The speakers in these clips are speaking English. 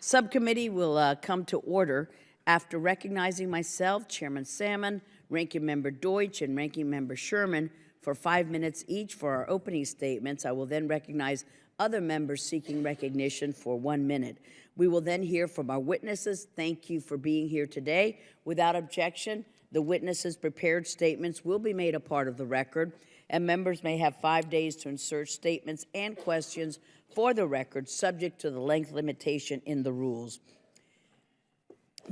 Subcommittee will come to order after recognizing myself, Chairman Salmon, Ranking Member Deutsch, and Ranking Member Sherman for 5 minutes each for our opening statements. I will then recognize other members seeking recognition for 1 minute. We will then hear from our witnesses. Thank you for being here today. Without objection, the witnesses' prepared statements will be made a part of the record, and members may have 5 days to insert statements and questions for the record, subject to the length limitation in the rules.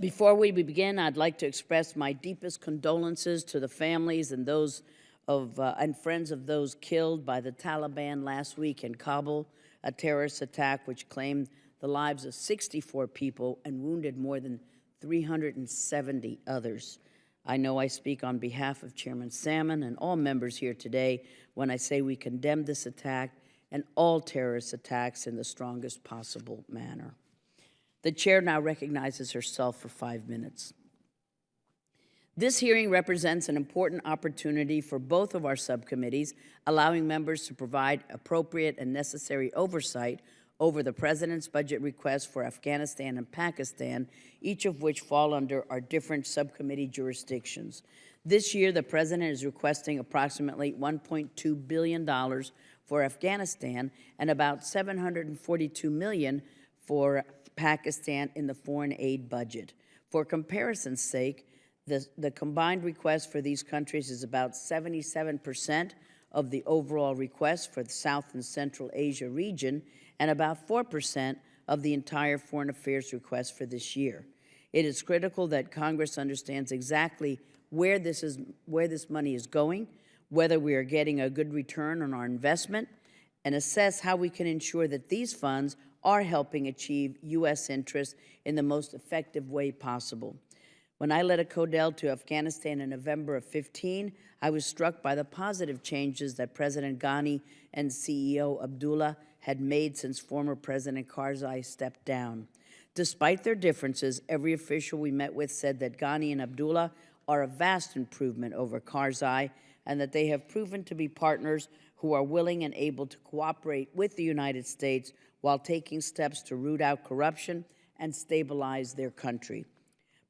Before we begin, I'd like to express my deepest condolences to the families and those and friends of those killed by the Taliban last week in Kabul, a terrorist attack which claimed the lives of 64 people and wounded more than 370 others. I know I speak on behalf of Chairman Salmon and all members here today when I say we condemn this attack and all terrorist attacks in the strongest possible manner. The chair now recognizes herself for 5 minutes. This hearing represents an important opportunity for both of our subcommittees, allowing members to provide appropriate and necessary oversight over the President's budget requests for Afghanistan and Pakistan, each of which fall under our different subcommittee jurisdictions. This year, the President is requesting approximately $1.2 billion for Afghanistan and about $742 million for Pakistan in the foreign aid budget. For comparison's sake, the combined request for these countries is about 77% of the overall request for the South and Central Asia region and about 4% of the entire foreign affairs request for this year. It is critical that Congress understands exactly where this money is going, whether we are getting a good return on our investment, and assess how we can ensure that these funds are helping achieve U.S. interests in the most effective way possible. When I led a CODEL to Afghanistan in November of 15, I was struck by the positive changes that President Ghani and CEO Abdullah had made since former President Karzai stepped down. Despite their differences, every official we met with said that Ghani and Abdullah are a vast improvement over Karzai and that they have proven to be partners who are willing and able to cooperate with the United States while taking steps to root out corruption and stabilize their country.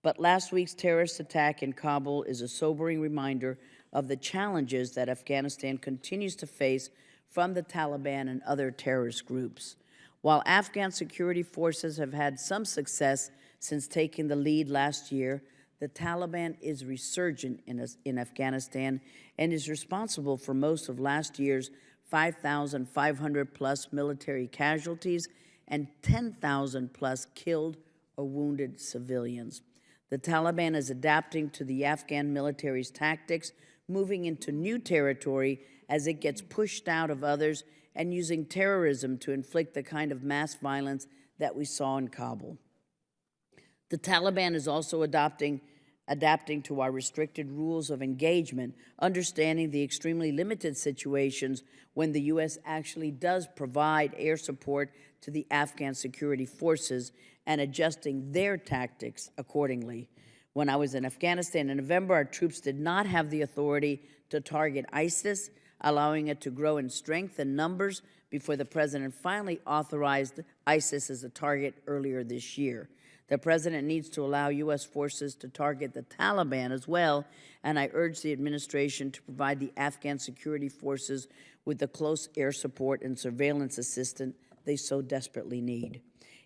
But last week's terrorist attack in Kabul is a sobering reminder of the challenges that Afghanistan continues to face from the Taliban and other terrorist groups. While Afghan security forces have had some success since taking the lead last year, the Taliban is resurgent in Afghanistan and is responsible for most of last year's 5,500 plus military casualties and 10,000 plus killed or wounded civilians. The Taliban is adapting to the Afghan military's tactics, moving into new territory as it gets pushed out of others and using terrorism to inflict the kind of mass violence that we saw in Kabul. The Taliban is also adapting to our restricted rules of engagement, understanding the extremely limited situations when the U.S. actually does provide air support to the Afghan security forces and adjusting their tactics accordingly. When I was in Afghanistan in November, our troops did not have the authority to target ISIS, allowing it to grow in strength and numbers before the President finally authorized ISIS as a target earlier this year. The President needs to allow U.S. forces to target the Taliban as well, and I urge the administration to provide the Afghan security forces with the close air support and surveillance assistance they so desperately need.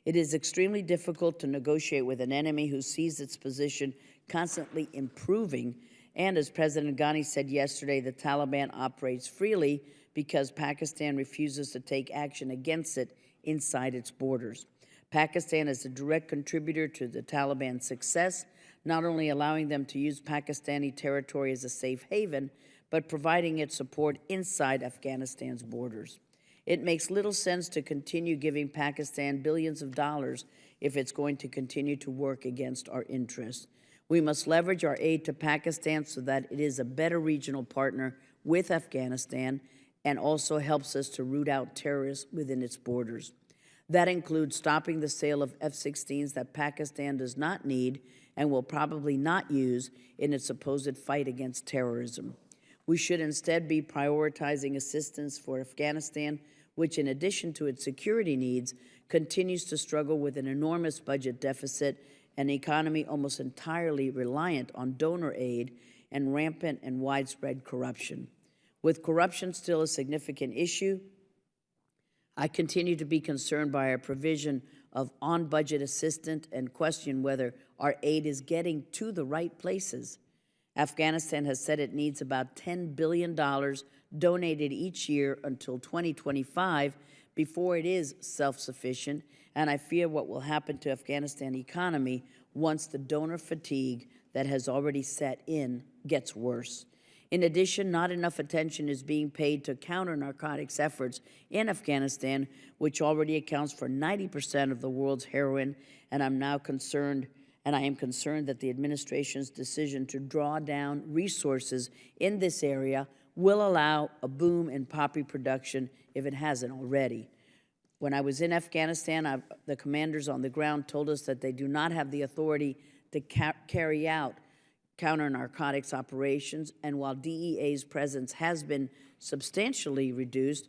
It is extremely difficult to negotiate with an enemy who sees its position constantly improving, and as President Ghani said yesterday, the Taliban operates freely because Pakistan refuses to take action against it inside its borders. Pakistan is a direct contributor to the Taliban's success, not only allowing them to use Pakistani territory as a safe haven, but providing it support inside Afghanistan's borders. It makes little sense to continue giving Pakistan billions of dollars if it's going to continue to work against our interests. We must leverage our aid to Pakistan so that it is a better regional partner with Afghanistan and also helps us to root out terrorists within its borders. That includes stopping the sale of F-16s that Pakistan does not need and will probably not use in its supposed fight against terrorism. We should instead be prioritizing assistance for Afghanistan which in addition to its security needs, continues to struggle with an enormous budget deficit, an economy almost entirely reliant on donor aid, and rampant and widespread corruption. With corruption still a significant issue, I continue to be concerned by our provision of on-budget assistance and question whether our aid is getting to the right places. Afghanistan has said it needs about $10 billion donated each year until 2025 before it is self-sufficient, and I fear what will happen to Afghanistan economy once the donor fatigue that has already set in gets worse. In addition, not enough attention is being paid to counter-narcotics efforts in Afghanistan, which already accounts for 90% of the world's heroin, and I am concerned that the administration's decision to draw down resources in this area will allow a boom in poppy production if it hasn't already. When I was in Afghanistan, the commanders on the ground told us that they do not have the authority to carry out counter-narcotics operations, and while DEA's presence has been substantially reduced,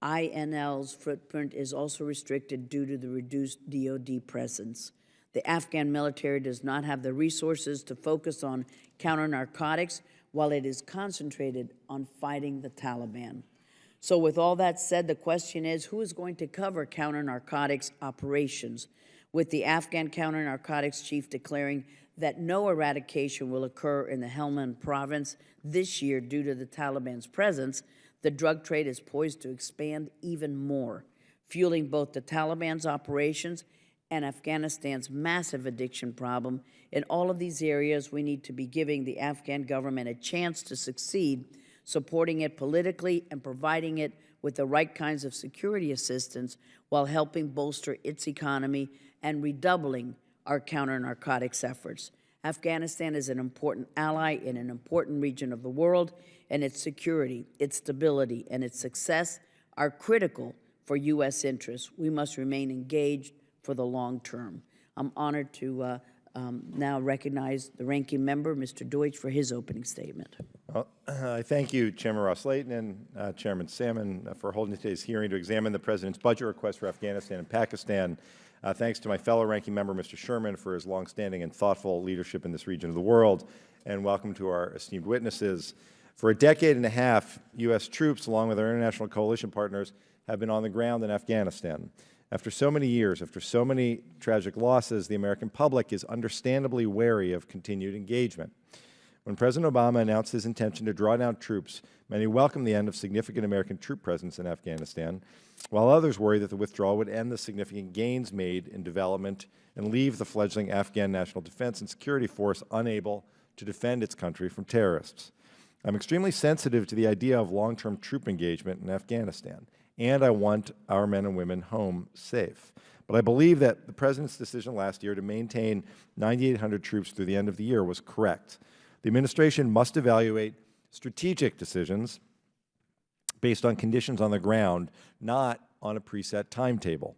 INL's footprint is also restricted due to the reduced DoD presence. The Afghan military does not have the resources to focus on counter-narcotics while it is concentrated on fighting the Taliban. So with all that said, the question is, who is going to cover counter-narcotics operations? With the Afghan counter-narcotics chief declaring that no eradication will occur in the Helmand province this year due to the Taliban's presence, the drug trade is poised to expand even more, fueling both the Taliban's operations and Afghanistan's massive addiction problem. In all of these areas, we need to be giving the Afghan government a chance to succeed, supporting it politically and providing it with the right kinds of security assistance while helping bolster its economy and redoubling our counter-narcotics efforts. Afghanistan is an important ally in an important region of the world, and its security, its stability, and its success are critical for U.S. interests. We must remain engaged for the long term. I'm honored to now recognize the ranking member, Mr. Deutsch, for his opening statement. Well, I thank you, Chairman Ros-Lehtinen and Chairman Salmon, for holding today's hearing to examine the President's budget request for Afghanistan and Pakistan. Thanks to my fellow ranking member, Mr. Sherman, for his longstanding and thoughtful leadership in this region of the world, and welcome to our esteemed witnesses. For a decade and a half, U.S. troops, along with our international coalition partners, have been on the ground in Afghanistan. After so many years, after so many tragic losses, the American public is understandably wary of continued engagement. When President Obama announced his intention to draw down troops, many welcomed the end of significant American troop presence in Afghanistan, while others worried that the withdrawal would end the significant gains made in development and leave the fledgling Afghan National Defense and Security Force unable to defend its country from terrorists. I'm extremely sensitive to the idea of long-term troop engagement in Afghanistan, and I want our men and women home safe. But I believe that the President's decision last year to maintain 9,800 troops through the end of the year was correct. The administration must evaluate strategic decisions based on conditions on the ground, not on a preset timetable.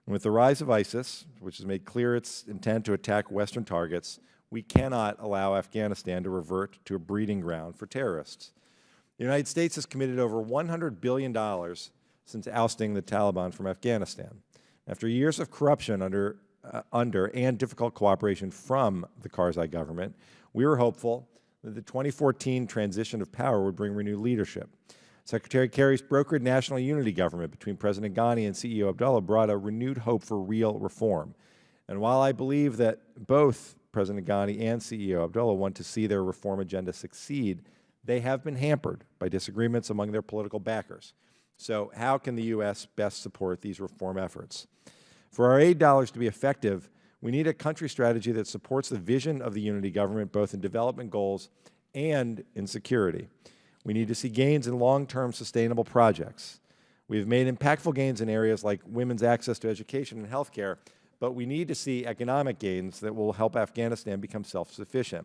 And with the rise of ISIS, which has made clear its intent to attack Western targets, we cannot allow Afghanistan to revert to a breeding ground for terrorists. The United States has committed over $100 billion since ousting the Taliban from Afghanistan. After years of corruption under and difficult cooperation from the Karzai government, we were hopeful that the 2014 transition of power would bring renewed leadership. Secretary Kerry's brokered national unity government between President Ghani and CEO Abdullah brought a renewed hope for real reform. And while I believe that both President Ghani and CEO Abdullah want to see their reform agenda succeed, they have been hampered by disagreements among their political backers. So how can the U.S. best support these reform efforts? For our aid dollars to be effective, we need a country strategy that supports the vision of the unity government both in development goals and in security. We need to see gains in long-term sustainable projects. We have made impactful gains in areas like women's access to education and health care, but we need to see economic gains that will help Afghanistan become self-sufficient.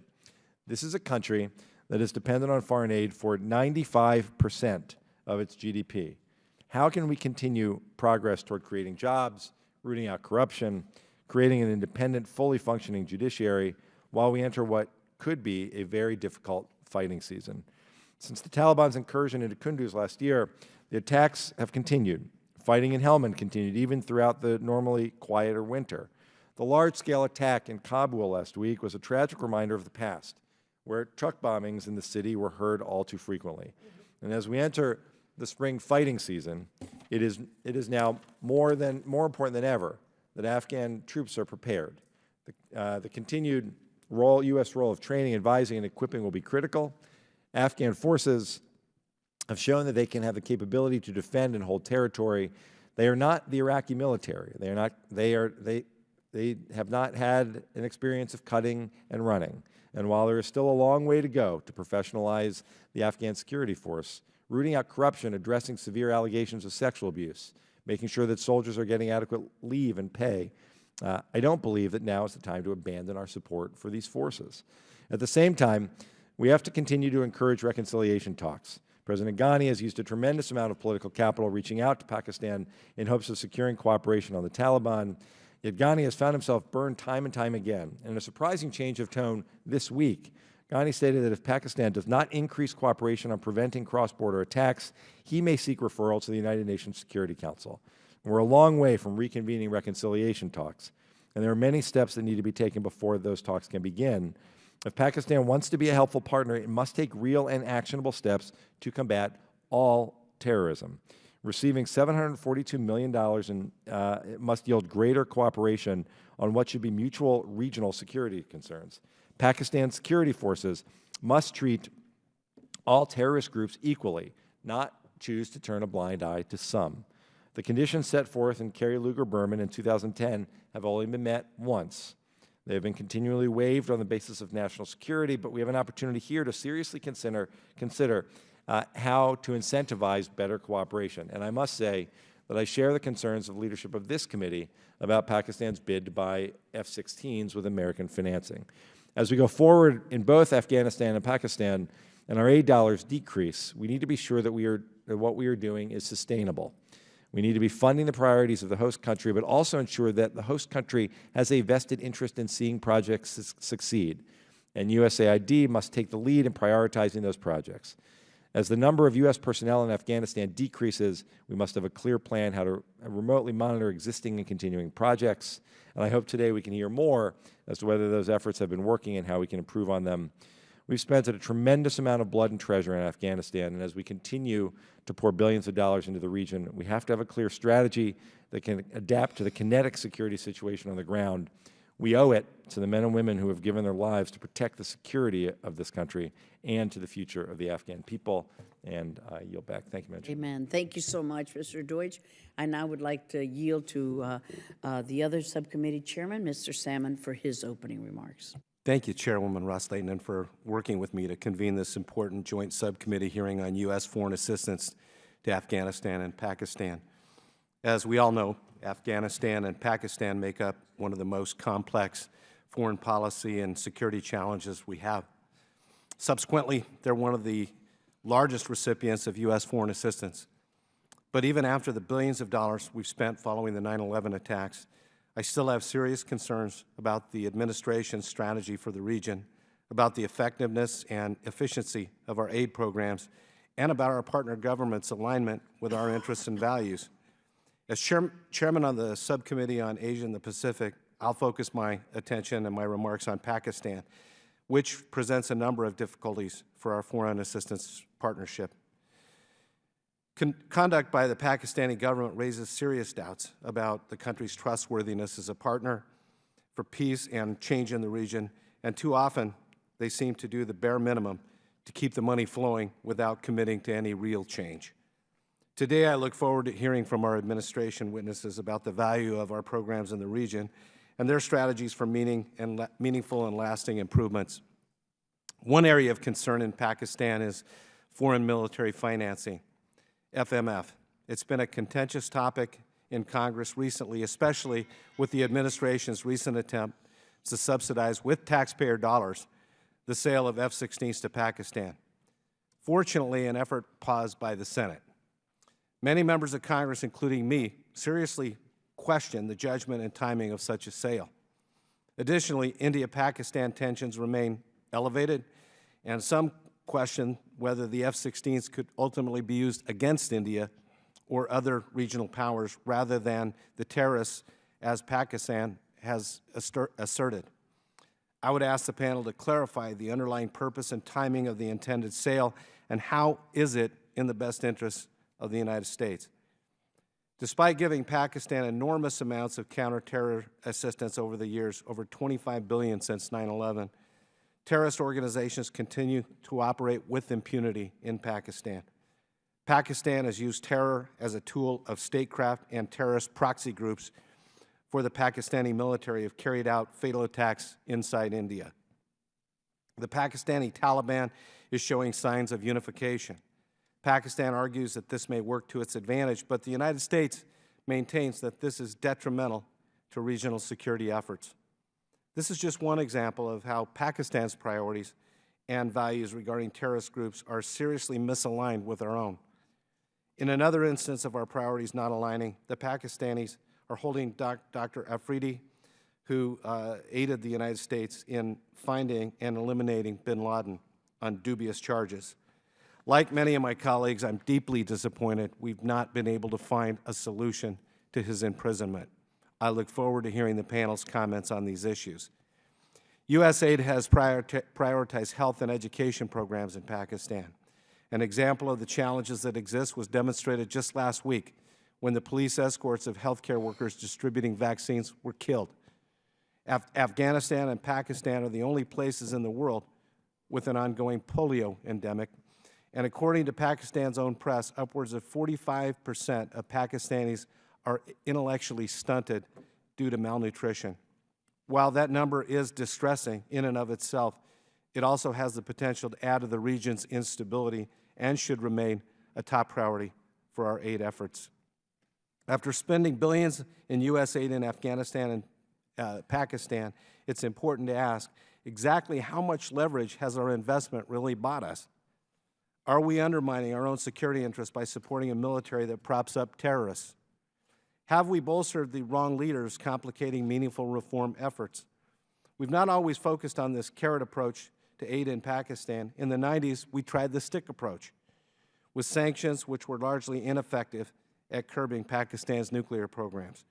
This is a country that is dependent on foreign aid for 95% of its GDP. How can we continue progress toward creating jobs, rooting out corruption, creating an independent, fully functioning judiciary while we enter what could be a very difficult fighting season? Since the Taliban's incursion into Kunduz last year, the attacks have continued. Fighting in Helmand continued even throughout the normally quieter winter. The large-scale attack in Kabul last week was a tragic reminder of the past, where truck bombings in the city were heard all too frequently. And as we enter the spring fighting season, it is now more important than ever that Afghan troops are prepared. The continued U.S. role of training, advising, and equipping will be critical. Afghan forces have shown that they can have the capability to defend and hold territory. They are not the Iraqi military. They have not had an experience of cutting and running. And while there is still a long way to go to professionalize the Afghan security force, rooting out corruption, addressing severe allegations of sexual abuse, making sure that soldiers are getting adequate leave and pay, I don't believe that now is the time to abandon our support for these forces. At the same time, we have to continue to encourage reconciliation talks. President Ghani has used a tremendous amount of political capital reaching out to Pakistan in hopes of securing cooperation on the Taliban. Yet Ghani has found himself burned time and time again. And in a surprising change of tone this week, Ghani stated that if Pakistan does not increase cooperation on preventing cross-border attacks, he may seek referral to the United Nations Security Council. And we're a long way from reconvening reconciliation talks, and there are many steps that need to be taken before those talks can begin. If Pakistan wants to be a helpful partner, it must take real and actionable steps to combat all terrorism. Receiving $742 million it must yield greater cooperation on what should be mutual regional security concerns. Pakistan's security forces must treat all terrorist groups equally, not choose to turn a blind eye to some. The conditions set forth in Kerry Lugar-Berman in 2010 have only been met once. They have been continually waived on the basis of national security, but we have an opportunity here to seriously consider how to incentivize better cooperation. And I must say that I share the concerns of leadership of this committee about Pakistan's bid to buy F-16s with American financing. As we go forward in both Afghanistan and Pakistan and our aid dollars decrease, we need to be sure that what we are doing is sustainable. We need to be funding the priorities of the host country, but also ensure that the host country has a vested interest in seeing projects succeed. And USAID must take the lead in prioritizing those projects. As the number of U.S. personnel in Afghanistan decreases, we must have a clear plan how to remotely monitor existing and continuing projects. And I hope today we can hear more as to whether those efforts have been working and how we can improve on them. We've spent a tremendous amount of blood and treasure in Afghanistan, and as we continue to pour billions of dollars into the region, we have to have a clear strategy that can adapt to the kinetic security situation on the ground. We owe it to the men and women who have given their lives to protect the security of this country and to the future of the Afghan people. And I yield back. Thank you, Madam Chair. Amen. Thank you so much, Mr. Deutsch. I now would like to yield to the other subcommittee chairman, Mr. Salmon, for his opening remarks. Thank you, Chairwoman Ros-Lehtinen, for working with me to convene this important joint subcommittee hearing on U.S. foreign assistance to Afghanistan and Pakistan. As we all know, Afghanistan and Pakistan make up one of the most complex foreign policy and security challenges we have. Subsequently, they're one of the largest recipients of U.S. foreign assistance. But even after the billions of dollars we've spent following the 9/11 attacks, I still have serious concerns about the administration's strategy for the region, about the effectiveness and efficiency of our aid programs, and about our partner government's alignment with our interests and values. As chairman on the Subcommittee on Asia and the Pacific, I'll focus my attention and my remarks on Pakistan, which presents a number of difficulties for our foreign assistance partnership. Conduct by the Pakistani government raises serious doubts about the country's trustworthiness as a partner for peace and change in the region, and too often they seem to do the bare minimum to keep the money flowing without committing to any real change. Today, I look forward to hearing from our administration witnesses about the value of our programs in the region and their strategies for meaningful and lasting improvements. One area of concern in Pakistan is foreign military financing, FMF. It's been a contentious topic in Congress recently, especially with the administration's recent attempt to subsidize with taxpayer dollars the sale of F-16s to Pakistan. Fortunately, an effort paused by the Senate. Many members of Congress, including me, seriously question the judgment and timing of such a sale. Additionally, India-Pakistan tensions remain elevated, and some question whether the F-16s could ultimately be used against India or other regional powers rather than the terrorists, as Pakistan has asserted. I would ask the panel to clarify the underlying purpose and timing of the intended sale, and how is it in the best interest of the United States? Despite giving Pakistan enormous amounts of counter-terror assistance over the years, over $25 billion since 9/11, terrorist organizations continue to operate with impunity in Pakistan. Pakistan has used terror as a tool of statecraft, and terrorist proxy groups for the Pakistani military have carried out fatal attacks inside India. The Pakistani Taliban is showing signs of unification. Pakistan argues that this may work to its advantage, but the United States maintains that this is detrimental to regional security efforts. This is just one example of how Pakistan's priorities and values regarding terrorist groups are seriously misaligned with our own. In another instance of our priorities not aligning, the Pakistanis are holding Dr. Afridi, who aided the United States in finding and eliminating bin Laden, on dubious charges. Like many of my colleagues, I'm deeply disappointed we've not been able to find a solution to his imprisonment. I look forward to hearing the panel's comments on these issues. USAID has prioritized health and education programs in Pakistan. An example of the challenges that exist was demonstrated just last week when the police escorts of healthcare workers distributing vaccines were killed. Afghanistan and Pakistan are the only places in the world with an ongoing polio endemic, and according to Pakistan's own press, upwards of 45% of Pakistanis are intellectually stunted due to malnutrition. While that number is distressing in and of itself, it also has the potential to add to the region's instability and should remain a top priority for our aid efforts. After spending billions in U.S. aid in Afghanistan and Pakistan, it's important to ask exactly how much leverage has our investment really bought us? Are we undermining our own security interests by supporting a military that props up terrorists? Have we bolstered the wrong leaders, complicating meaningful reform efforts? We've not always focused on this carrot approach to aid in Pakistan. In the 90s, we tried the stick approach with sanctions which were largely ineffective at curbing Pakistan's nuclear programs.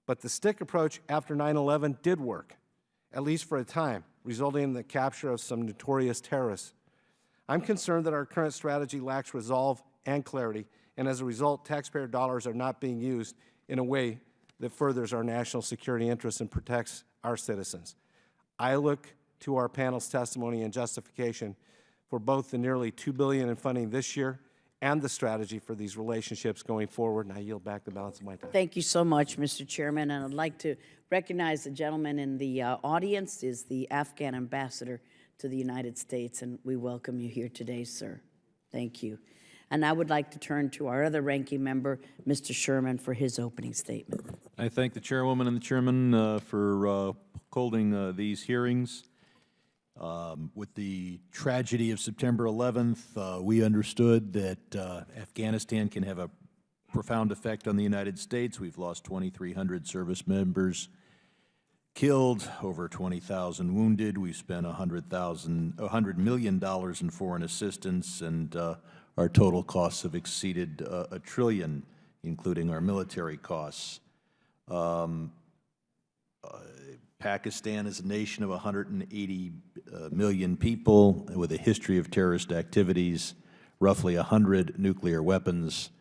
But the stick approach after 9/11 did work, at least for a time, resulting in the capture of some notorious terrorists. I'm concerned that our current strategy lacks resolve and clarity, and as a result, taxpayer dollars are not being used in a way that furthers our national security interests and protects our citizens. I look to our panel's testimony and justification for both the nearly $2 billion in funding this year and the strategy for these relationships going forward, and I yield back the balance of my time. Thank you so much, Mr. Chairman, and I'd like to recognize the gentleman in the audience is the Afghan ambassador to the United States, and we welcome you here today, sir. Thank you. And I would like to turn to our other ranking member, Mr. Sherman, for his opening statement. I thank the chairwoman and the chairman for holding these hearings. With the tragedy of September 11th, we understood that Afghanistan can have a profound effect on the United States. We've lost 2,300 service members killed, over 20,000 wounded. We've spent $100 million in foreign assistance, and our total costs have exceeded $1 trillion, including our military costs. Pakistan is a nation of 180 million people with a history of terrorist activities, roughly 100 nuclear weapons,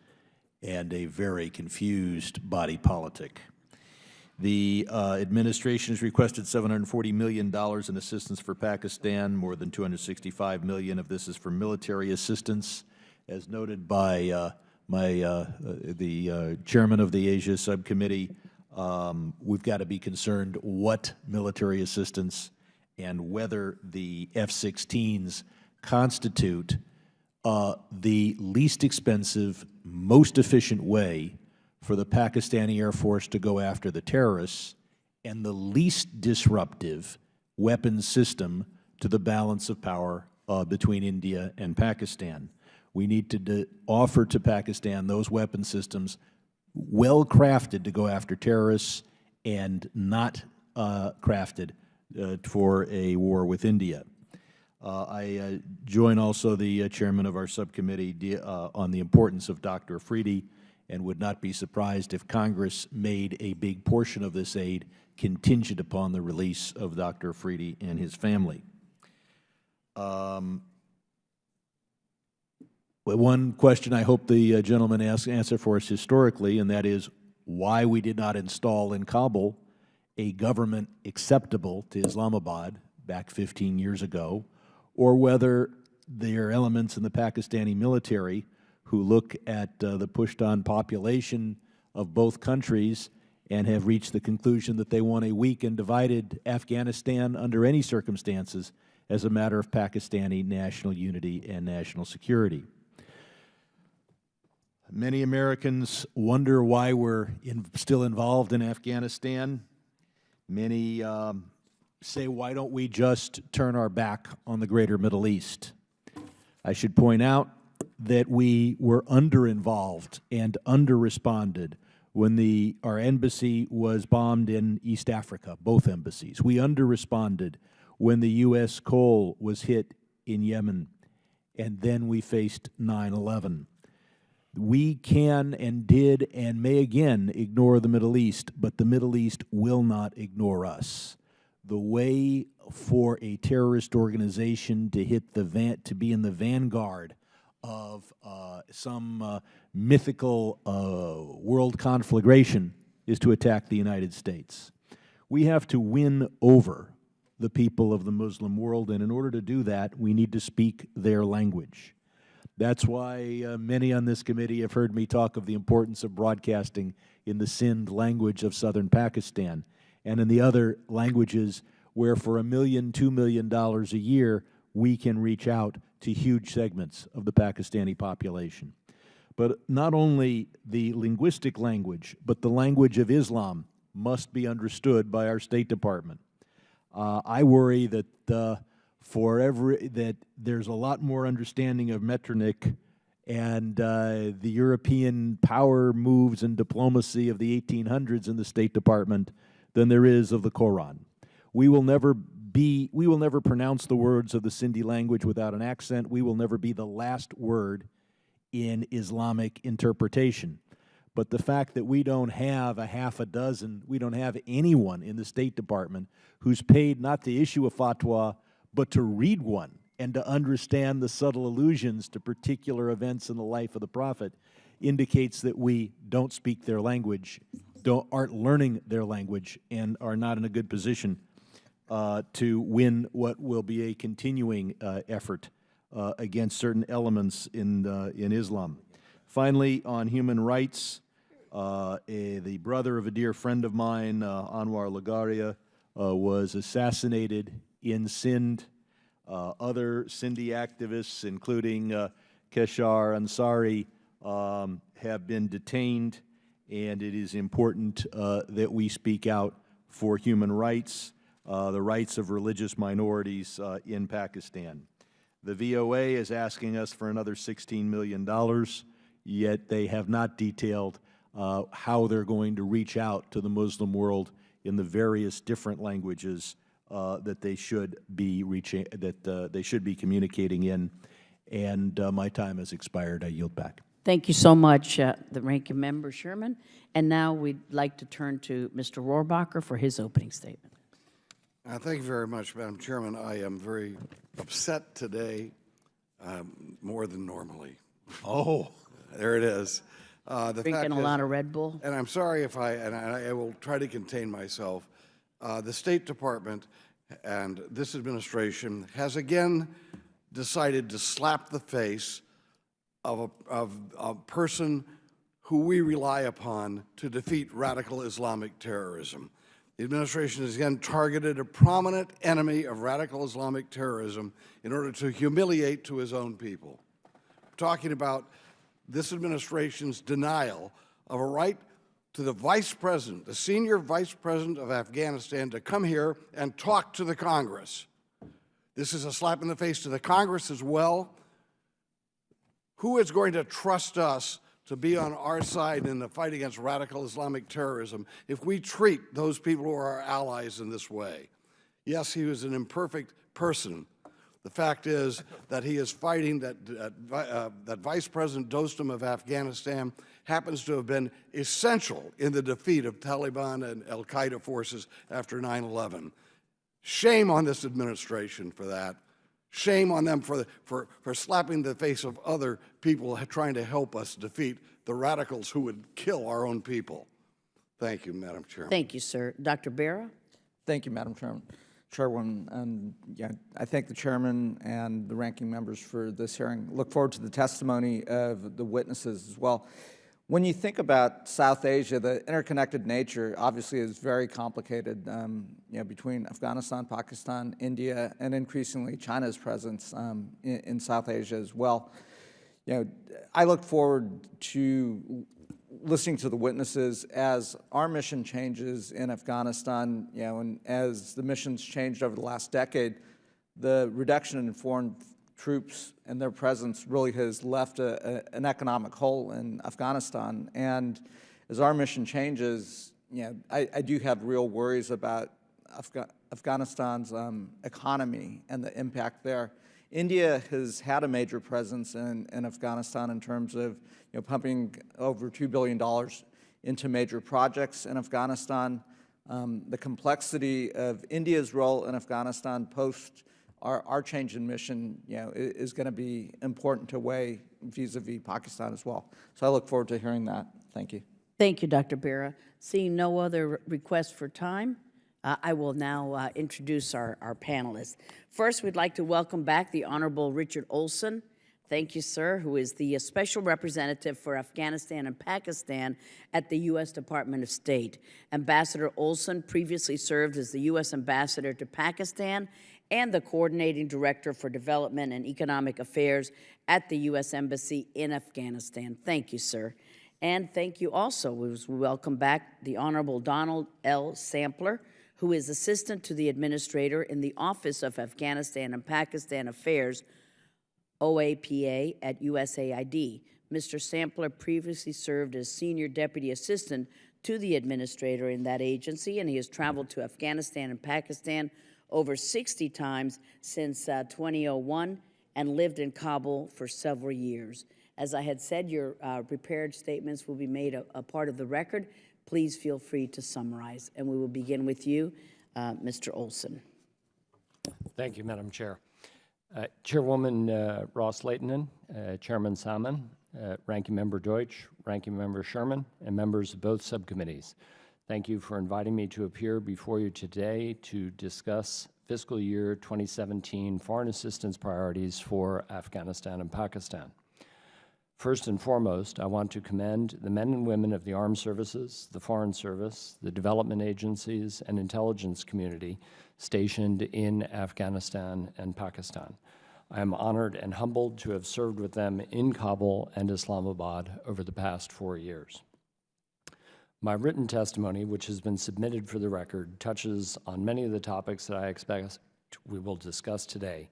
and a very confused body politic. The administration has requested $740 million in assistance for Pakistan. More than $265 million of this is for military assistance. As noted by the chairman of the Asia Subcommittee, we've got to be concerned what military assistance and whether the F-16s constitute the least expensive, most efficient way for the Pakistani Air Force to go after the terrorists and the least disruptive weapons system to the balance of power between India and Pakistan. We need to offer to Pakistan those weapon systems well crafted to go after terrorists and not crafted for a war with India. I join also the chairman of our subcommittee on the importance of Dr. Afridi and would not be surprised if Congress made a big portion of this aid contingent upon the release of Dr. Afridi and his family. One question I hope the gentleman answer for us historically, and that is why we did not install in Kabul a government acceptable to Islamabad back 15 years ago, or whether there are elements in the Pakistani military who look at the Pushtun population of both countries and have reached the conclusion that they want a weak and divided Afghanistan under any circumstances as a matter of Pakistani national unity and national security. Many Americans wonder why we're still involved in Afghanistan. Many say, why don't we just turn our back on the greater Middle East? I should point out that we were under-involved and under-responded when our embassy was bombed in East Africa, both embassies. We under-responded when the U.S. Cole was hit in Yemen, and then we faced 9/11. We can and did and may again ignore the Middle East, but the Middle East will not ignore us. The way for a terrorist organization to be in the vanguard of some mythical world conflagration is to attack the United States. We have to win over the people of the Muslim world, and in order to do that, we need to speak their language. That's why many on this committee have heard me talk of the importance of broadcasting in the Sindh language of southern Pakistan and in the other languages where for $1 million, $2 million a year, we can reach out to huge segments of the Pakistani population. But not only the linguistic language, but the language of Islam must be understood by our State Department. I worry that that there's a lot more understanding of Metternich and the European power moves and diplomacy of the 1800s in the State Department than there is of the Quran. We will never pronounce the words of the Sindhi language without an accent. We will never be the last word in Islamic interpretation. But the fact that we don't have we don't have anyone in the State Department who's paid not to issue a fatwa, but to read one and to understand the subtle allusions to particular events in the life of the Prophet indicates that we don't speak their language, aren't learning their language, and are not in a good position to win what will be a continuing effort against certain elements in Islam. Finally, on human rights, the brother of a dear friend of mine, Anwar Lagaria, was assassinated in Sindh. Other Sindhi activists, including Keshar Ansari, have been detained, and it is important that we speak out for human rights, the rights of religious minorities in Pakistan. The VOA is asking us for another $16 million, yet they have not detailed how they're going to reach out to the Muslim world in the various different languages that they should be communicating in. And my time has expired. I yield back. Thank you so much, the Ranking Member Sherman. And now we'd like to turn to Mr. Rohrabacher for his opening statement. Thank you very much, Madam Chairman. I am very upset today, more than normally. Oh. There it is. Drinking a lot of Red Bull. And I'm sorry if I will try to contain myself. The State Department and this administration has again decided to slap the face of a person who we rely upon to defeat radical Islamic terrorism. The administration has again targeted a prominent enemy of radical Islamic terrorism in order to humiliate to his own people. I'm talking about this administration's denial of a right to the Vice President, the senior Vice President of Afghanistan, to come here and talk to the Congress. This is a slap in the face to the Congress as well. Who is going to trust us to be on our side in the fight against radical Islamic terrorism if we treat those people who are our allies in this way? Yes, he was an imperfect person, The fact is that he is fighting that Vice President Dostum of Afghanistan happens to have been essential in the defeat of Taliban and al-Qaeda forces after 9/11. Shame on this administration for that. Shame on them for slapping the face of other people trying to help us defeat the radicals who would kill our own people. Thank you, Madam Chairman. Thank you, sir. Dr. Barra? Thank you, Madam Chairwoman. And yeah, I thank the chairman and the ranking members for this hearing. Look forward to the testimony of the witnesses as well. When you think about South Asia, the interconnected nature obviously is very complicated, between Afghanistan, Pakistan, India, and increasingly China's presence in South Asia as well. I look forward to listening to the witnesses as our mission changes in Afghanistan, and as the missions changed over the last decade. The reduction in foreign troops and their presence really has left an economic hole in Afghanistan. And as our mission changes, I do have real worries about Afghanistan's economy and the impact there. India has had a major presence in Afghanistan in terms of pumping over $2 billion into major projects in Afghanistan. The complexity of India's role in Afghanistan post our change in mission is going to be important to weigh vis-a-vis Pakistan as well. So I look forward to hearing that. Thank you. Thank you, Dr. Barra. Seeing no other requests for time, I will now introduce our panelists. First, we'd like to welcome back the Honorable Richard Olson. Thank you, sir, who is the Special Representative for Afghanistan and Pakistan at the U.S. Department of State. Ambassador Olson previously served as the U.S. Ambassador to Pakistan and the Coordinating Director for Development and Economic Affairs at the U.S. Embassy in Afghanistan. Thank you, sir. And thank you also, we welcome back the Honorable Donald L. Sampler, who is Assistant to the Administrator in the Office of Afghanistan and Pakistan Affairs, OAPA, at USAID. Mr. Sampler previously served as Senior Deputy Assistant to the Administrator in that agency, and he has traveled to Afghanistan and Pakistan over 60 times since 2001 and lived in Kabul for several years. As I had said, your prepared statements will be made a part of the record. Please feel free to summarize. And we will begin with you, Mr. Olson. Thank you, Madam Chair. Chairwoman Ros-Lehtinen, Chairman Salmon, Ranking Member Deutsch, Ranking Member Sherman, and members of both subcommittees. Thank you for inviting me to appear before you today to discuss fiscal year 2017 foreign assistance priorities for Afghanistan and Pakistan. First and foremost, I want to commend the men and women of the armed services, the Foreign Service, the development agencies, and intelligence community stationed in Afghanistan and Pakistan. I am honored and humbled to have served with them in Kabul and Islamabad over the past 4 years. My written testimony, which has been submitted for the record, touches on many of the topics that I expect we will discuss today,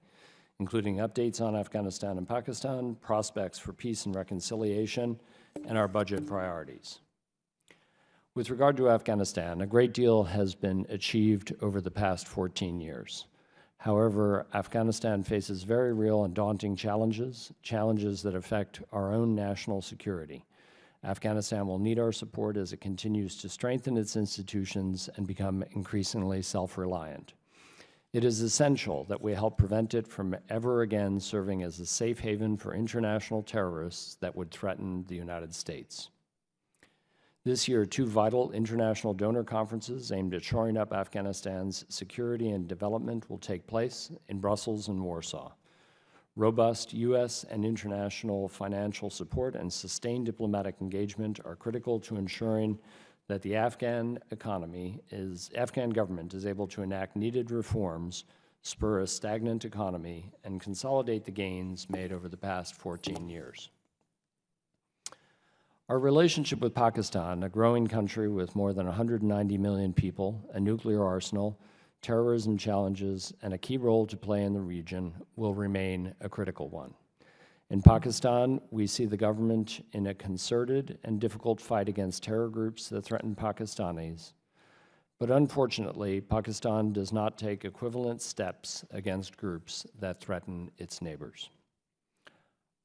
including updates on Afghanistan and Pakistan, prospects for peace and reconciliation, and our budget priorities. With regard to Afghanistan, a great deal has been achieved over the past 14 years. However, Afghanistan faces very real and daunting challenges that affect our own national security. Afghanistan will need our support as it continues to strengthen its institutions and become increasingly self-reliant. It is essential that we help prevent it from ever again serving as a safe haven for international terrorists that would threaten the United States. This year, 2 vital international donor conferences aimed at shoring up Afghanistan's security and development will take place in Brussels and Warsaw. Robust U.S. and international financial support and sustained diplomatic engagement are critical to ensuring that the Afghan government is able to enact needed reforms, spur a stagnant economy, and consolidate the gains made over the past 14 years. Our relationship with Pakistan, a growing country with more than 190 million people, a nuclear arsenal, terrorism challenges, and a key role to play in the region, will remain a critical one. In Pakistan, we see the government in a concerted and difficult fight against terror groups that threaten Pakistanis. But unfortunately, Pakistan does not take equivalent steps against groups that threaten its neighbors.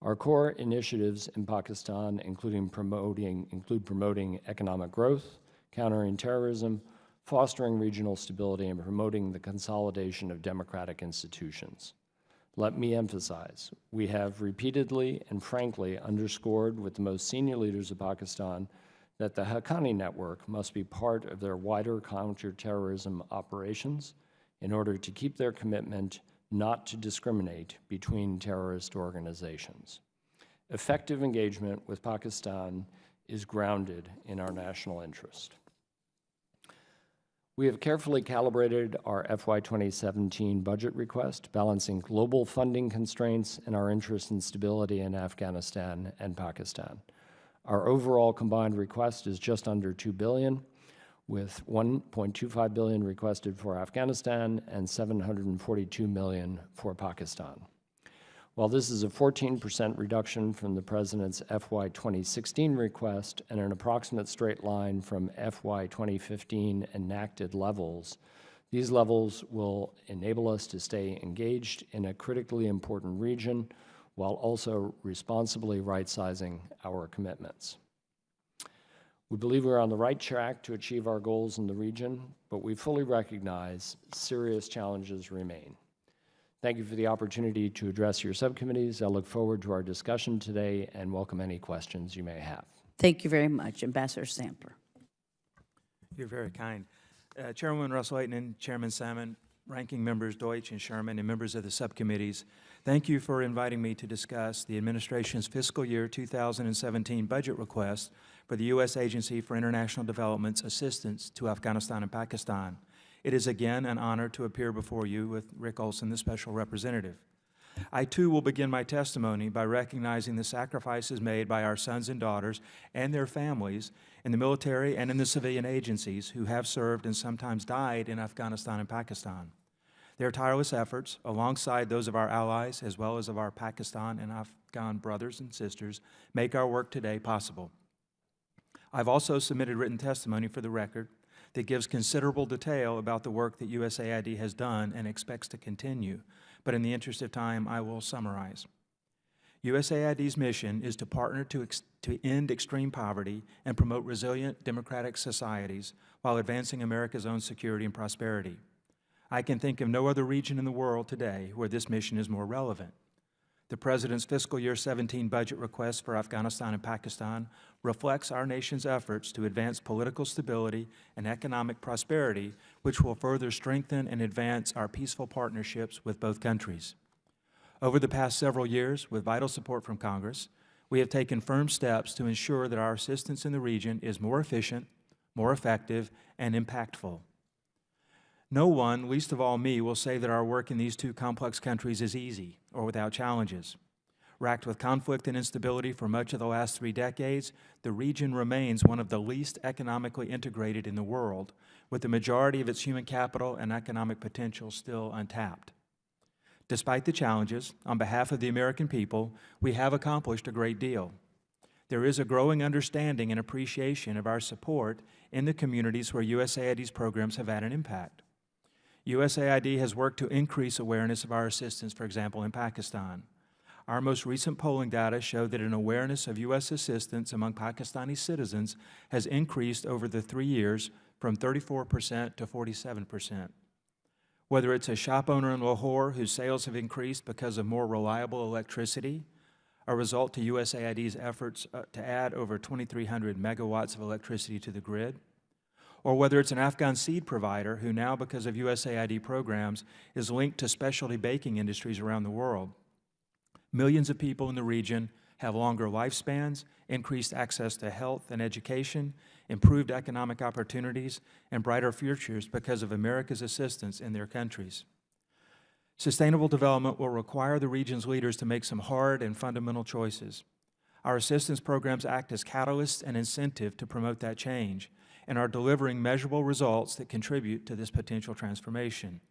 Our core initiatives in Pakistan include promoting economic growth, countering terrorism, fostering regional stability, and promoting the consolidation of democratic institutions. Let me emphasize, we have repeatedly and frankly underscored with the most senior leaders of Pakistan that the Haqqani network must be part of their wider counterterrorism operations in order to keep their commitment not to discriminate between terrorist organizations. Effective engagement with Pakistan is grounded in our national interest. We have carefully calibrated our FY 2017 budget request, balancing global funding constraints and our interest in stability in Afghanistan and Pakistan. Our overall combined request is just under $2 billion, with $1.25 billion requested for Afghanistan and $742 million for Pakistan. While this is a 14% reduction from the President's FY 2016 request and an approximate straight line from FY 2015 enacted levels, these levels will enable us to stay engaged in a critically important region while also responsibly right-sizing our commitments. We believe we're on the right track to achieve our goals in the region, but we fully recognize serious challenges remain. Thank you for the opportunity to address your subcommittees. I look forward to our discussion today and welcome any questions you may have. Thank you very much. Ambassador Sampler. You're very kind. Chairwoman Ros-Lehtinen, Chairman Salmon, Ranking Members Deutsch and Sherman, and members of the subcommittees, thank you for inviting me to discuss the administration's fiscal year 2017 budget request for the U.S. Agency for International Development's assistance to Afghanistan and Pakistan. It is again an honor to appear before you with Rick Olson, the Special Representative. I too will begin my testimony by recognizing the sacrifices made by our sons and daughters and their families in the military and in the civilian agencies who have served and sometimes died in Afghanistan and Pakistan. Their tireless efforts, alongside those of our allies as well as of our Pakistan and Afghan brothers and sisters, make our work today possible. I've also submitted written testimony for the record that gives considerable detail about the work that USAID has done and expects to continue, but in the interest of time, I will summarize. USAID's mission is to partner to end extreme poverty and promote resilient democratic societies while advancing America's own security and prosperity. I can think of no other region in the world today where this mission is more relevant. The President's fiscal year 17 budget request for Afghanistan and Pakistan reflects our nation's efforts to advance political stability and economic prosperity, which will further strengthen and advance our peaceful partnerships with both countries. Over the past several years, with vital support from Congress, we have taken firm steps to ensure that our assistance in the region is more efficient, more effective, and impactful. No one, least of all me, will say that our work in these two complex countries is easy or without challenges. Racked with conflict and instability for much of the last 3 decades, the region remains one of the least economically integrated in the world, with the majority of its human capital and economic potential still untapped. Despite the challenges, on behalf of the American people, we have accomplished a great deal. There is a growing understanding and appreciation of our support in the communities where USAID's programs have had an impact. USAID has worked to increase awareness of our assistance, for example, in Pakistan. Our most recent polling data show that an awareness of U.S. assistance among Pakistani citizens has increased over the 3 years from 34% to 47%. Whether it's a shop owner in Lahore whose sales have increased because of more reliable electricity, a result to USAID's efforts to add over 2,300 megawatts of electricity to the grid, or whether it's an Afghan seed provider who now, because of USAID programs, is linked to specialty baking industries around the world. Millions of people in the region have longer lifespans, increased access to health and education, improved economic opportunities, and brighter futures because of America's assistance in their countries. Sustainable development will require the region's leaders to make some hard and fundamental choices. Our assistance programs act as catalysts and incentive to promote that change, and are delivering measurable results that contribute to this potential transformation.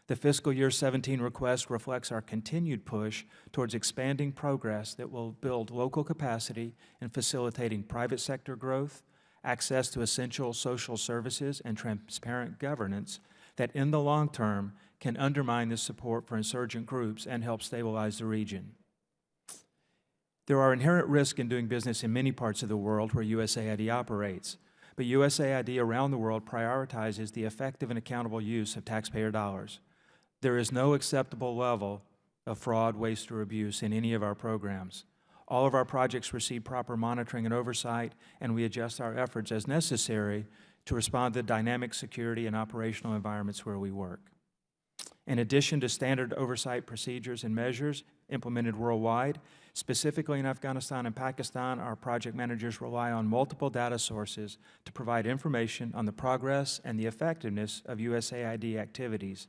The fiscal year 17 request reflects our continued push towards expanding progress that will build local capacity in facilitating private sector growth, access to essential social services, and transparent governance that in the long term can undermine the support for insurgent groups and help stabilize the region. There are inherent risks in doing business in many parts of the world where USAID operates, but USAID around the world prioritizes the effective and accountable use of taxpayer dollars. There is no acceptable level of fraud, waste, or abuse in any of our programs. All of our projects receive proper monitoring and oversight, and we adjust our efforts as necessary to respond to dynamic security and operational environments where we work. In addition to standard oversight procedures and measures implemented worldwide, specifically in Afghanistan and Pakistan, our project managers rely on multiple data sources to provide information on the progress and the effectiveness of USAID activities.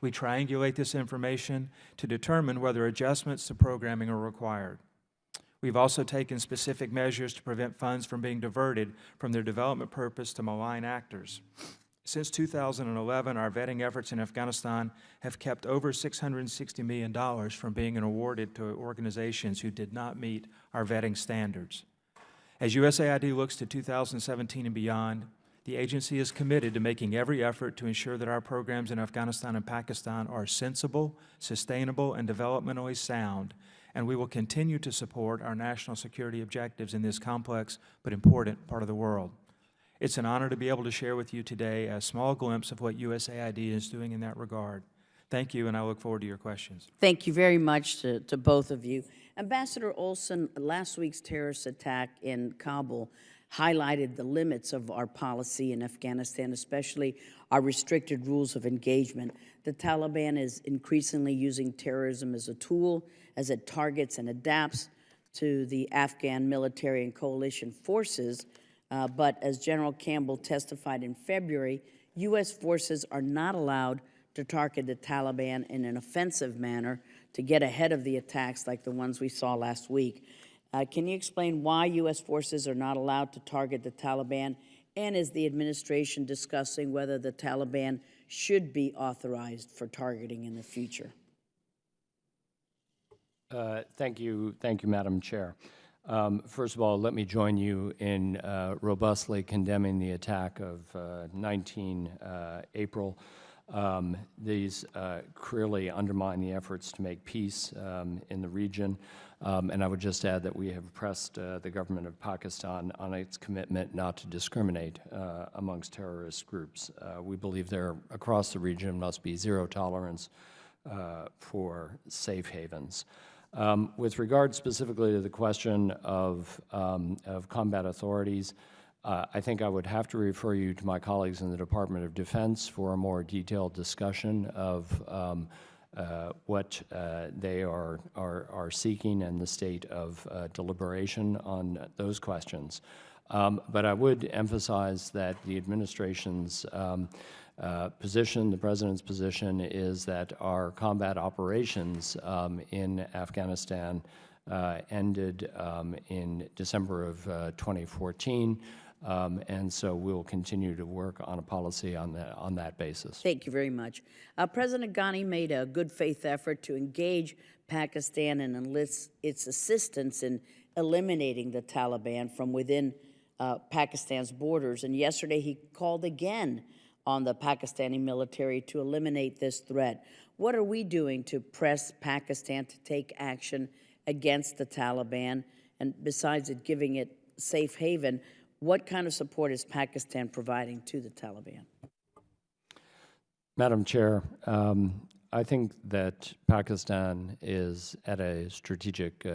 We triangulate this information to determine whether adjustments to programming are required. We've also taken specific measures to prevent funds from being diverted from their development purpose to malign actors. Since 2011, our vetting efforts in Afghanistan have kept over $660 million from being awarded to organizations who did not meet our vetting standards. As USAID looks to 2017 and beyond, the agency is committed to making every effort to ensure that our programs in Afghanistan and Pakistan are sensible, sustainable, and developmentally sound, and we will continue to support our national security objectives in this complex but important part of the world. It's an honor to be able to share with you today a small glimpse of what USAID is doing in that regard. Thank you, and I look forward to your questions. Thank you very much to both of you. Ambassador Olson, last week's terrorist attack in Kabul highlighted the limits of our policy in Afghanistan, especially our restricted rules of engagement. The Taliban is increasingly using terrorism as a tool as it targets and adapts to the Afghan military and coalition forces. But as General Campbell testified in February, U.S. forces are not allowed to target the Taliban in an offensive manner to get ahead of the attacks like the ones we saw last week. Can you explain why U.S. forces are not allowed to target the Taliban? And is the administration discussing whether the Taliban should be authorized for targeting in the future? Thank you, Madam Chair. First of all, let me join you in robustly condemning the attack of 19 April. These clearly undermine the efforts to make peace in the region. And I would just add that we have pressed the government of Pakistan on its commitment not to discriminate amongst terrorist groups. We believe there across the region must be zero tolerance for safe havens. With regard specifically to the question of combat authorities, I think I would have to refer you to my colleagues in the Department of Defense for a more detailed discussion of what they are seeking and the state of deliberation on those questions. But I would emphasize that the administration's position, the President's position, is that our combat operations in Afghanistan ended in December of 2014, and so we'll continue to work on a policy on that basis. Thank you very much. President Ghani made a good faith effort to engage Pakistan and enlist its assistance in eliminating the Taliban from within Pakistan's borders, and yesterday he called again on the Pakistani military to eliminate this threat. What are we doing to press Pakistan to take action against the Taliban? And besides it giving it safe haven, what kind of support is Pakistan providing to the Taliban? Madam Chair, I think that Pakistan is at a strategic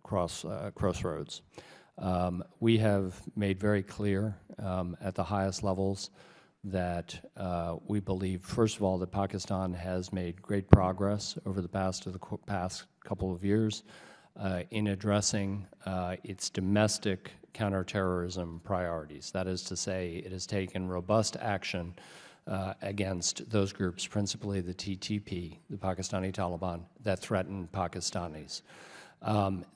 crossroads. We have made very clear at the highest levels that we believe, first of all, that Pakistan has made great progress over the past couple of years in addressing its domestic counterterrorism priorities. That is to say, it has taken robust action against those groups, principally the TTP, the Pakistani Taliban, that threaten Pakistanis.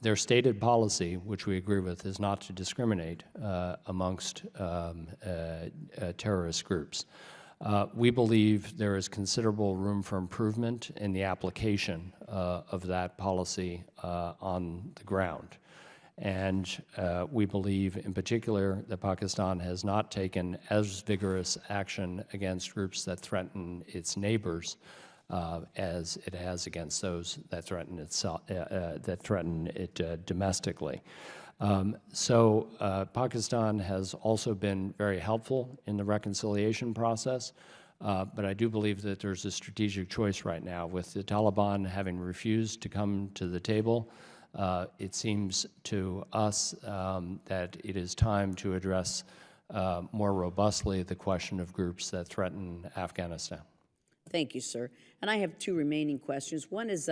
Their stated policy, which we agree with, is not to discriminate amongst terrorist groups. We believe there is considerable room for improvement in the application of that policy on the ground. And we believe, in particular, that Pakistan has not taken as vigorous action against groups that threaten its neighbors as it has against those that threaten it domestically. Pakistan has also been very helpful in the reconciliation process, but I do believe that there's a strategic choice right now. With the Taliban having refused to come to the table, it seems to us that it is time to address more robustly the question of groups that threaten Afghanistan. Thank you, sir. And I have two remaining questions. One is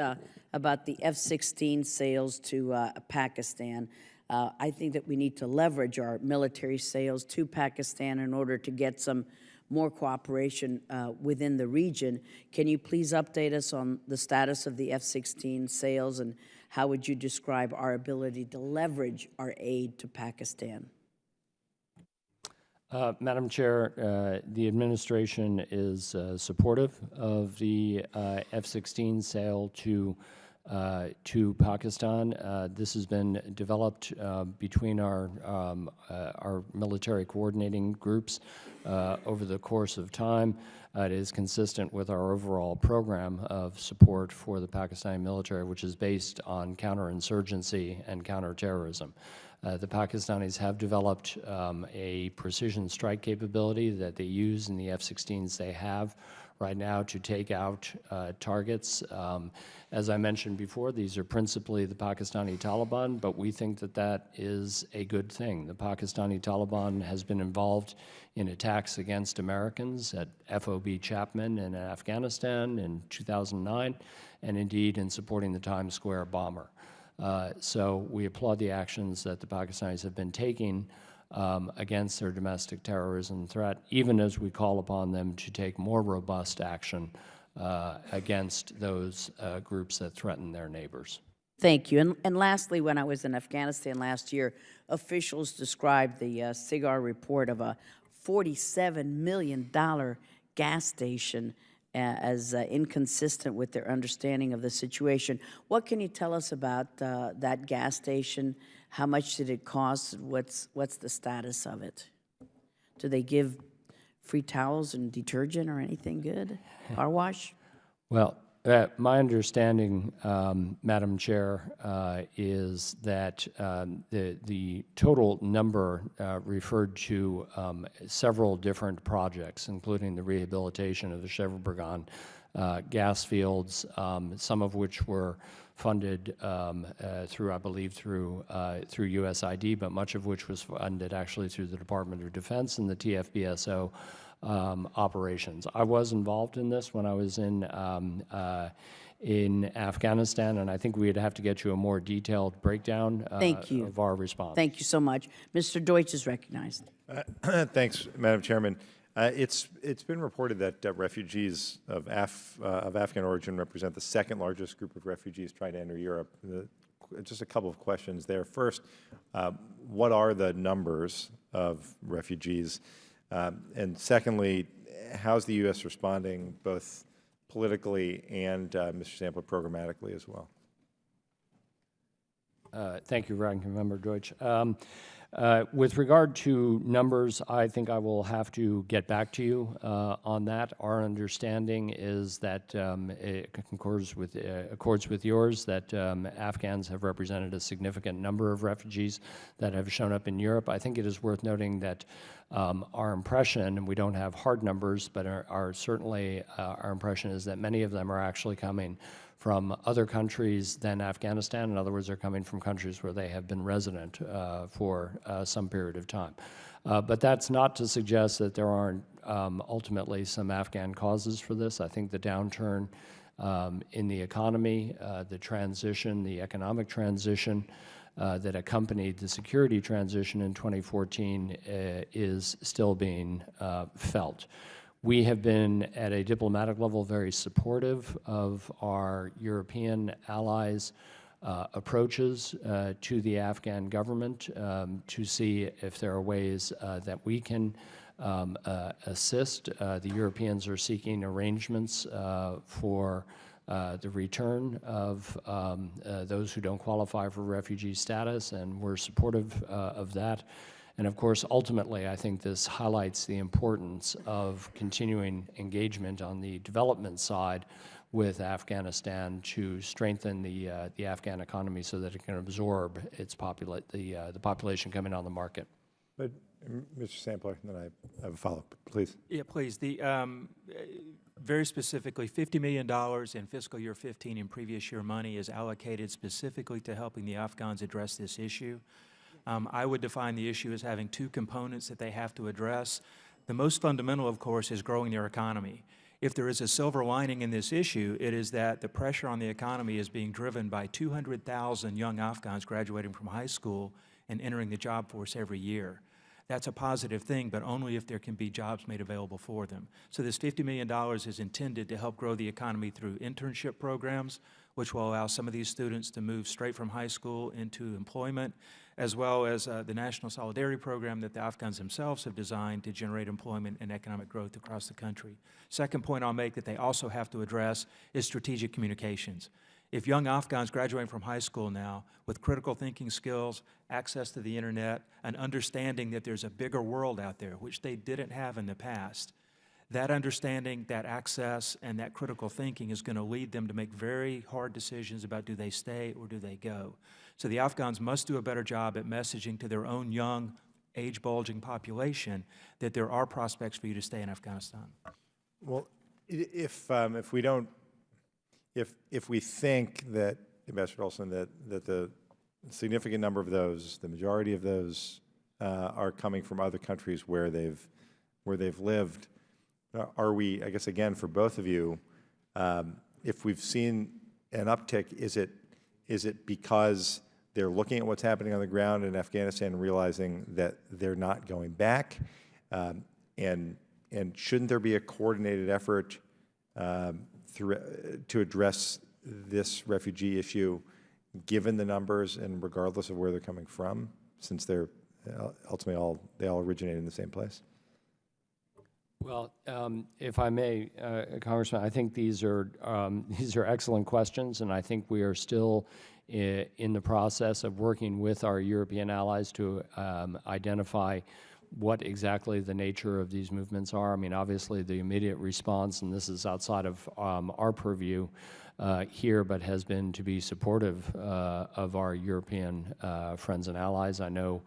about the F-16 sales to Pakistan. I think that we need to leverage our military sales to Pakistan in order to get some more cooperation within the region. Can you please update us on the status of the F-16 sales, and how would you describe our ability to leverage our aid to Pakistan? Madam Chair, the administration is supportive of the F-16 sale to Pakistan. This has been developed between our military coordinating groups over the course of time. It is consistent with our overall program of support for the Pakistani military, which is based on counterinsurgency and counterterrorism. The Pakistanis have developed a precision strike capability that they use in the F-16s they have right now to take out targets. As I mentioned before, these are principally the Pakistani Taliban, but we think that that is a good thing. The Pakistani Taliban has been involved in attacks against Americans at FOB Chapman in Afghanistan in 2009, and indeed in supporting the Times Square bomber. So we applaud the actions that the Pakistanis have been taking against their domestic terrorism threat, even as we call upon them to take more robust action against those groups that threaten their neighbors. Thank you. And lastly, when I was in Afghanistan last year, officials described the SIGAR report of a $47 million gas station as inconsistent with their understanding of the situation. What can you tell us about that gas station? How much did it cost? What's the status of it? Do they give free towels and detergent or anything good? Car wash? Well, my understanding, Madam Chair, is that the total number referred to several different projects, including the rehabilitation of the Chevron gas fields, some of which were funded through, I believe, through USID, but much of which was funded actually through the Department of Defense and the TFBSO operations. I was involved in this when I was in Afghanistan, and I think we'd have to get you a more detailed breakdown of our response. Thank you so much. Mr. Deutsch is recognized. Thanks, Madam Chairman. It's been reported that refugees of Afghan origin represent the second largest group of refugees trying to enter Europe. Just a couple of questions there. First, what are the numbers of refugees? And secondly, how's the U.S. responding both politically and, Mr. Sample, programmatically as well? Thank you, Ranking Member Deutsch. With regard to numbers, I think I will have to get back to you on that. Our understanding is that it accords with yours, that Afghans have represented a significant number of refugees that have shown up in Europe. I think it is worth noting that our impression, and we don't have hard numbers, but certainly our impression is that many of them are actually coming from other countries than Afghanistan. In other words, they're coming from countries where they have been resident for some period of time. But that's not to suggest that there aren't ultimately some Afghan causes for this. I think the downturn in the economy, the transition, the economic transition that accompanied the security transition in 2014 is still being felt. We have been, at a diplomatic level, very supportive of our European allies' approaches to the Afghan government to see if there are ways that we can assist. The Europeans are seeking arrangements for the return of those who don't qualify for refugee status, and we're supportive of that. And of course, ultimately, I think this highlights the importance of continuing engagement on the development side with Afghanistan to strengthen the Afghan economy so that it can absorb its the population coming on the market. But, Mr. Sampler, then I have a follow-up, please. Yeah, please. Very specifically, $50 million in fiscal year 15 in previous year money is allocated specifically to helping the Afghans address this issue. I would define the issue as having two components that they have to address. The most fundamental, of course, is growing their economy. If there is a silver lining in this issue, it is that the pressure on the economy is being driven by 200,000 young Afghans graduating from high school and entering the job force every year. That's a positive thing, but only if there can be jobs made available for them. So this $50 million is intended to help grow the economy through internship programs, which will allow some of these students to move straight from high school into employment, as well as the National Solidarity Program that the Afghans themselves have designed to generate employment and economic growth across the country. Second point I'll make that they also have to address is strategic communications. If young Afghans graduating from high school now with critical thinking skills, access to the internet, an understanding that there's a bigger world out there, which they didn't have in the past, that understanding, that access, and that critical thinking is going to lead them to make very hard decisions about do they stay or do they go. So the Afghans must do a better job at messaging to their own young, age-bulging population that there are prospects for you to stay in Afghanistan. Well, if we think that, Ambassador Olson, that the significant number of those, the majority of those, are coming from other countries where they've lived, are we, I guess again for both of you, if we've seen an uptick, is it because they're looking at what's happening on the ground in Afghanistan and realizing that they're not going back, and shouldn't there be a coordinated effort to address this refugee issue, given the numbers and regardless of where they're coming from, since they're ultimately they all originate in the same place? Well, if I may, Congressman, I think these are excellent questions, and I think we are still in the process of working with our European allies to identify what exactly the nature of these movements are. I mean, obviously, the immediate response, and this is outside of our purview here, but has been to be supportive of our European friends and allies. I know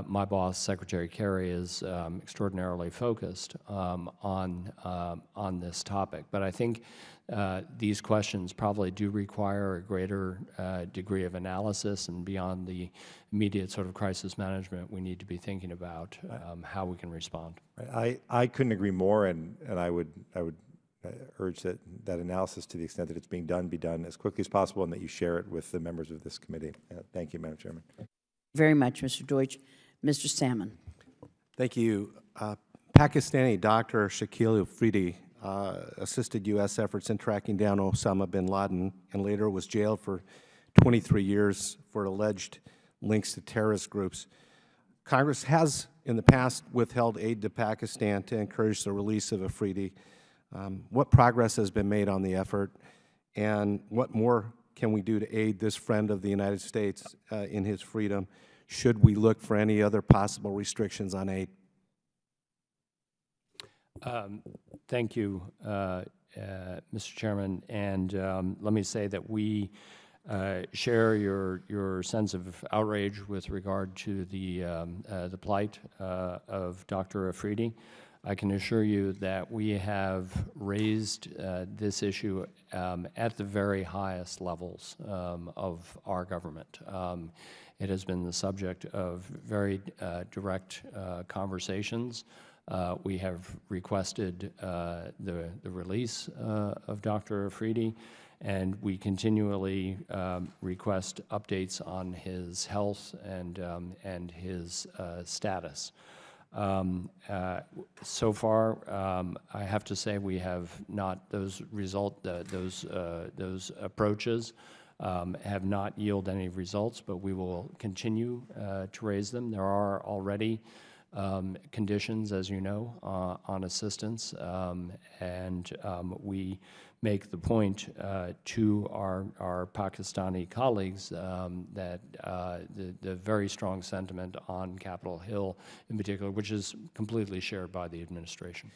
my boss, Secretary Kerry, is extraordinarily focused on this topic. But I think these questions probably do require a greater degree of analysis, and beyond the immediate sort of crisis management, we need to be thinking about how we can respond. I couldn't agree more, and I would urge that analysis, to the extent that it's being done, be done as quickly as possible, and that you share it with the members of this committee. Thank you, Madam Chairman. Very much, Mr. Deutsch. Mr. Salmon. Thank you. Pakistani doctor Shakil Afridi assisted U.S. efforts in tracking down Osama bin Laden and later was jailed for 23 years for alleged links to terrorist groups. Congress has in the past withheld aid to Pakistan to encourage the release of Afridi. What progress has been made on the effort, and what more can we do to aid this friend of the United States in his freedom? Should we look for any other possible restrictions on aid? Thank you, Mr. Chairman, and let me say that we share your sense of outrage with regard to the plight of Dr. Afridi. I can assure you that we have raised this issue at the very highest levels of our government. It has been the subject of very direct conversations. We have requested the release of Dr. Afridi, and we continually request updates on his health and his status. So far, I have to say we have not those approaches have not yielded any results, but we will continue to raise them. There are already conditions, as you know, on assistance, and we make the point to our Pakistani colleagues that the very strong sentiment on Capitol Hill in particular, which is completely shared by the administration.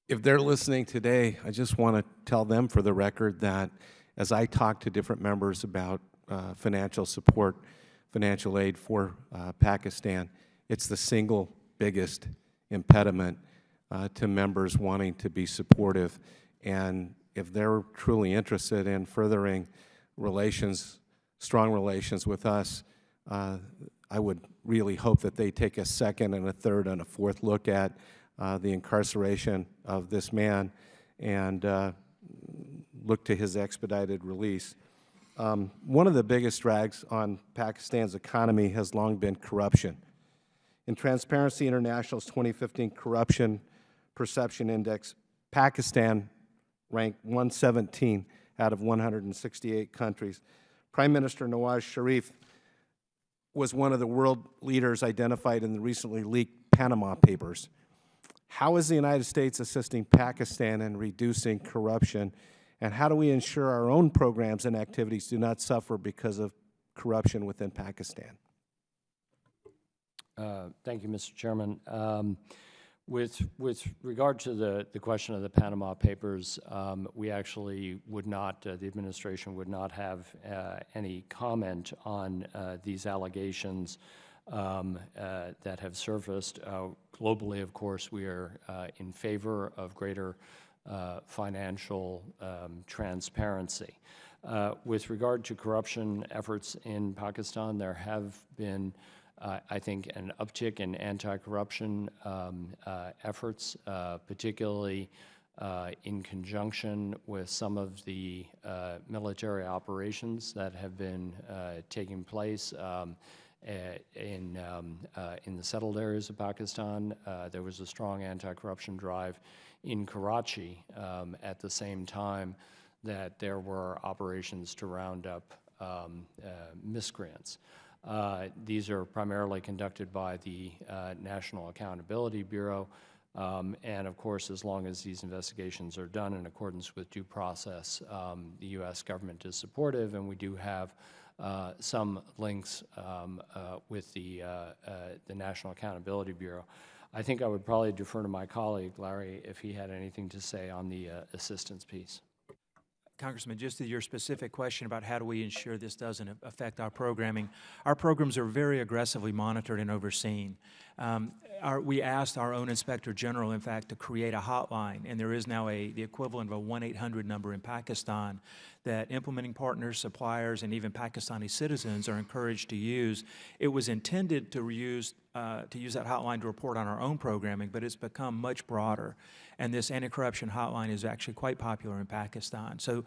If they're listening today, I just want to tell them for the record that as I talk to different members about financial support, financial aid for Pakistan, it's the single biggest impediment to members wanting to be supportive. And if they're truly interested in furthering relations, strong relations with us, I would really hope that they take a second and a third and a fourth look at the incarceration of this man and look to his expedited release. One of the biggest drags on Pakistan's economy has long been corruption. In Transparency International's 2015 Corruption Perception Index, Pakistan ranked 117 out of 168 countries. Prime Minister Nawaz Sharif was one of the world leaders identified in the recently leaked Panama Papers. How is the United States assisting Pakistan in reducing corruption, and how do we ensure our own programs and activities do not suffer because of corruption within Pakistan? Thank you, Mr. Chairman. With regard to the question of the Panama Papers, we actually would not, the administration would not have any comment on these allegations that have surfaced. Globally, of course, we are in favor of greater financial transparency. With regard to corruption efforts in Pakistan, there have been I think an uptick in anti-corruption efforts, particularly in conjunction with some of the military operations that have been taking place in the settled areas of Pakistan. There was a strong anti-corruption drive in Karachi at the same time that there were operations to round up miscreants. These are primarily conducted by the National Accountability Bureau, and of course, as long as these investigations are done in accordance with due process, the U.S. government is supportive, and we do have some links with the National Accountability Bureau. I think I would probably defer to my colleague, Larry, if he had anything to say on the assistance piece. Congressman, just to your specific question about how do we ensure this doesn't affect our programming, our programs are very aggressively monitored and overseen. We asked our own Inspector General, in fact, to create a hotline, and there is now the equivalent of a 1-800 number in Pakistan that implementing partners, suppliers, and even Pakistani citizens are encouraged to use. It was intended to use that hotline to report on our own programming, but it's become much broader. And this anti-corruption hotline is actually quite popular in Pakistan. So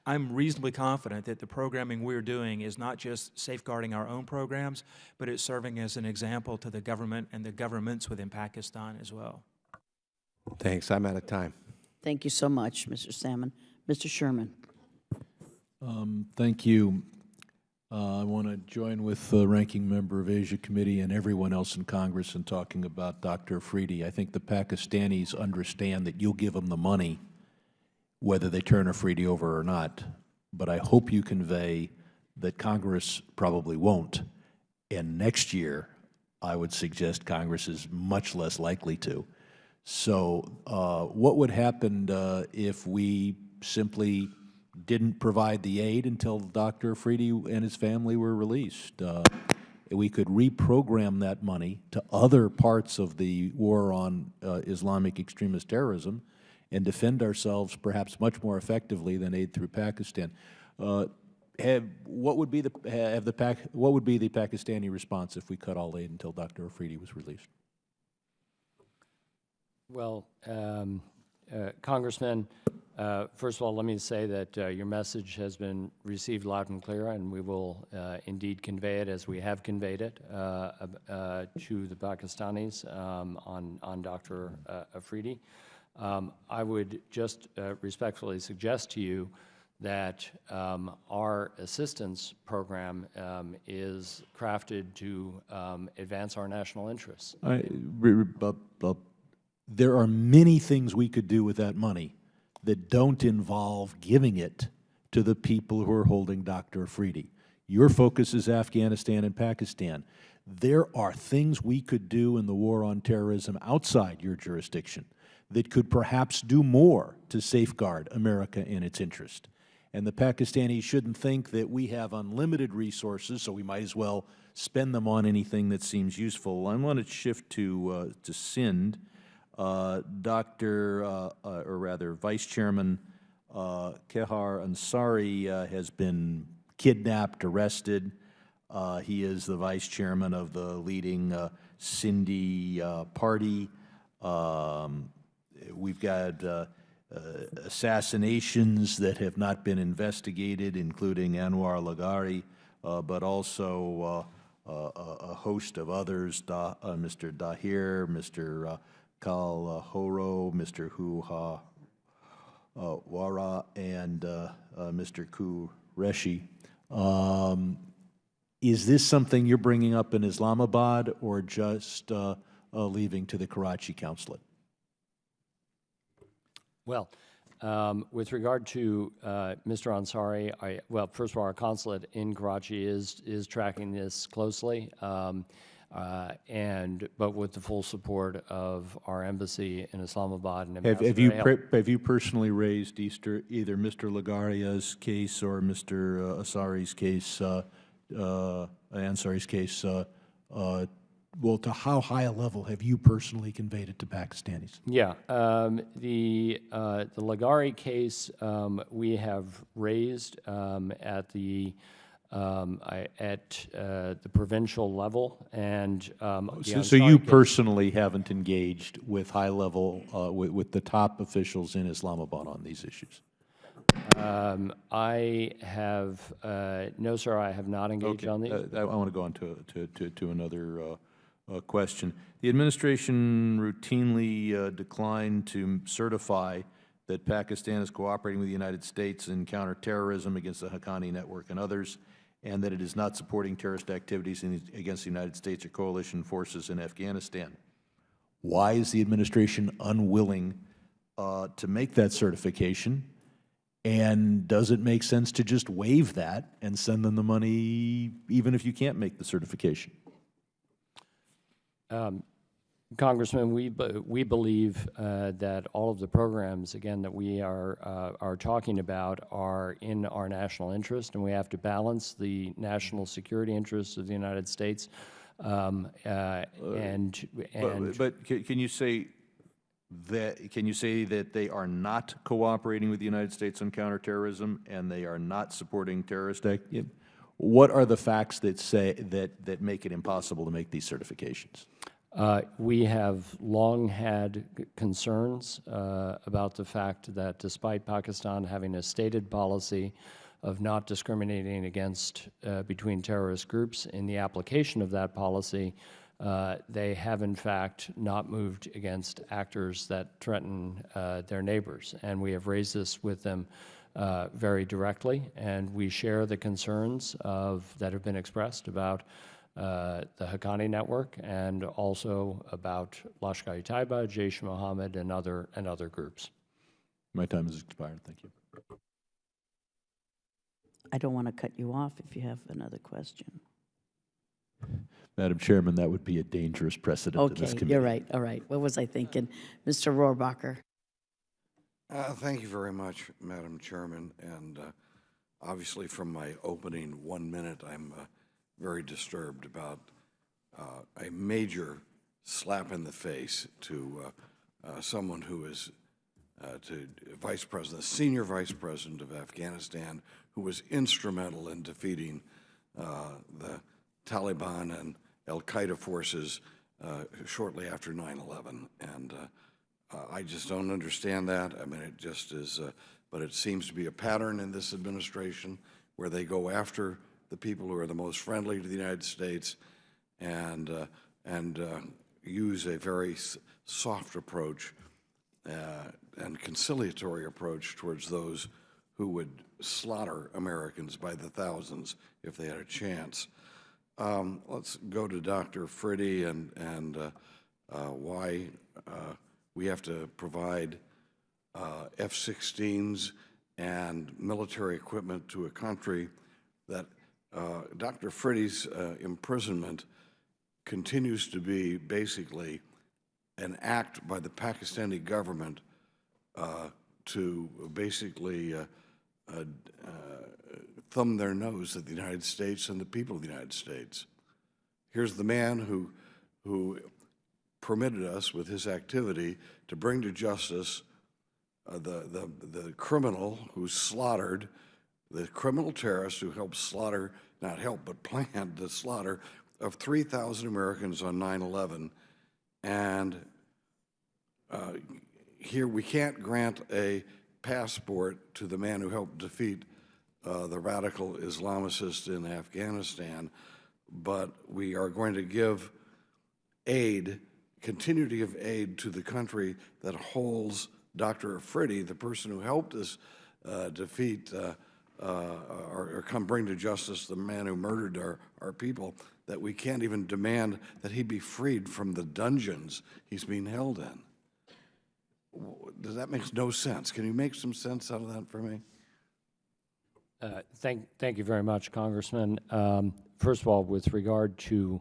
I'm reasonably confident that the programming we're doing is not just safeguarding our own programs, but it's serving as an example to the government and the governments within Pakistan as well. Thanks. I'm out of time. Thank you so much, Mr. Salmon. Mr. Sherman. Thank you. I want to join with the Ranking Member of Asia Committee and everyone else in Congress in talking about Dr. Afridi. I think the Pakistanis understand that you'll give them the money whether they turn Afridi over or not, but I hope you convey that Congress probably won't, and next year I would suggest Congress is much less likely to. So what would happen if we simply didn't provide the aid until Dr. Afridi and his family were released? We could reprogram that money to other parts of the war on Islamic extremist terrorism and defend ourselves perhaps much more effectively than aid through Pakistan. What would be the Pakistani response if we cut all aid until Dr. Afridi was released? Well, Congressman, first of all, let me say that your message has been received loud and clear, and we will indeed convey it as we have conveyed it to the Pakistanis on Dr. Afridi. I would just respectfully suggest to you that our assistance program is crafted to advance our national interests. there are many things we could do with that money that don't involve giving it to the people who are holding Dr. Afridi. Your focus is Afghanistan and Pakistan. There are things we could do in the war on terrorism outside your jurisdiction that could perhaps do more to safeguard America and its interest. And the Pakistanis shouldn't think that we have unlimited resources, so we might as well spend them on anything that seems useful. I want to shift to Sindh. Vice Chairman Kehar Ansari has been kidnapped, arrested. He is the vice chairman of the leading Sindhi party. We've got assassinations that have not been investigated, including Anwar Lagari, but also a host of others, Mr. Dahir, Mr. Kal Horo, Mr. Hu Wara, and Mr. Qureshi. Is this something you're bringing up in Islamabad or just leaving to the Karachi consulate? Well, with regard to Mr. Ansari, well, first of all, our consulate in Karachi is tracking this closely, but with the full support of our embassy in Islamabad. And Have you personally raised either Mr. Lagaria's case or Mr. Ansari's case? Well, to how high a level have you personally conveyed it to Pakistanis? Yeah, the Lagari case we have raised at the provincial level, and so you personally haven't engaged with high level with the top officials in Islamabad on these issues? I have no, sir. I have not engaged on these. I want to go on to another question. The administration routinely declined to certify that Pakistan is cooperating with the United States in counterterrorism against the Haqqani network and others, and that it is not supporting terrorist activities against the United States or coalition forces in Afghanistan. Why is the administration unwilling to make that certification? And does it make sense to just waive that and send them the money even if you can't make the certification? Congressman, we believe that all of the programs, again, that we are talking about are in our national interest, and we have to balance the national security interests of the United States. But can you say that they are not cooperating with the United States on counterterrorism and they are not supporting terrorist activity? What are the facts that say that make it impossible to make these certifications? We have long had concerns about the fact that despite Pakistan having a stated policy of not discriminating against between terrorist groups, in the application of that policy, they have in fact not moved against actors that threaten their neighbors. And we have raised this with them very directly, and we share the concerns that have been expressed about the Haqqani network and also about Lashkar-e-Taiba, Jaish-e-Mohammed, and other groups. My time has expired. Thank you. I don't want to cut you off if you have another question. Madam Chairman, that would be a dangerous precedent in this committee. You're right. All right. What was I thinking? Mr. Rohrabacher. Thank you very much, Madam Chairman. And obviously from my opening 1 minute, I'm very disturbed about a major slap in the face to someone who is to Vice President, Senior Vice President of Afghanistan, who was instrumental in defeating the Taliban and al-Qaeda forces shortly after 9/11. And I just don't understand that. I mean, it just is, but it seems to be a pattern in this administration where they go after the people who are the most friendly to the United States and use a very soft approach and conciliatory approach towards those who would slaughter Americans by the thousands if they had a chance. Let's go to Dr. Afridi and why we have to provide F-16s and military equipment to a country that Dr. Friddy's imprisonment continues to be basically an act by the Pakistani government to basically thumb their nose at the United States and the people of the United States. Here's the man who permitted us with his activity to bring to justice the criminal who slaughtered, the criminal terrorist who helped slaughter, not help, but planned the slaughter of 3,000 Americans on 9/11. And here we can't grant a passport to the man who helped defeat the radical Islamicists in Afghanistan, but we are going to give aid, continue to give aid to the country that holds Dr. Friddy, the person who helped us defeat or come bring to justice the man who murdered our people, that we can't even demand that he be freed from the dungeons he's being held in. Does that make no sense? Can you make some sense out of that for me? Thank you very much, Congressman. First of all, with regard to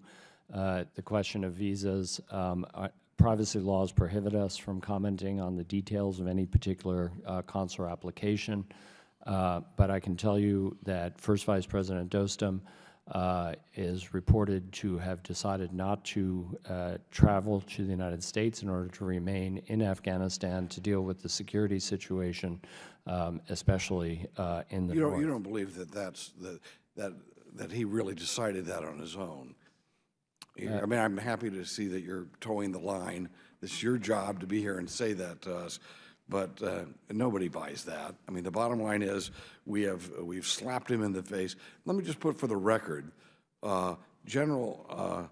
the question of visas, privacy laws prohibit us from commenting on the details of any particular consular application, but I can tell you that First Vice President Dostum is reported to have decided not to travel to the United States in order to remain in Afghanistan to deal with the security situation, especially in the north. You don't believe that he really decided that on his own? I mean, I'm happy to see that you're towing the line. It's your job to be here and say that to us, but nobody buys that. I mean, the bottom line is we've slapped him in the face. Let me just put for the record, General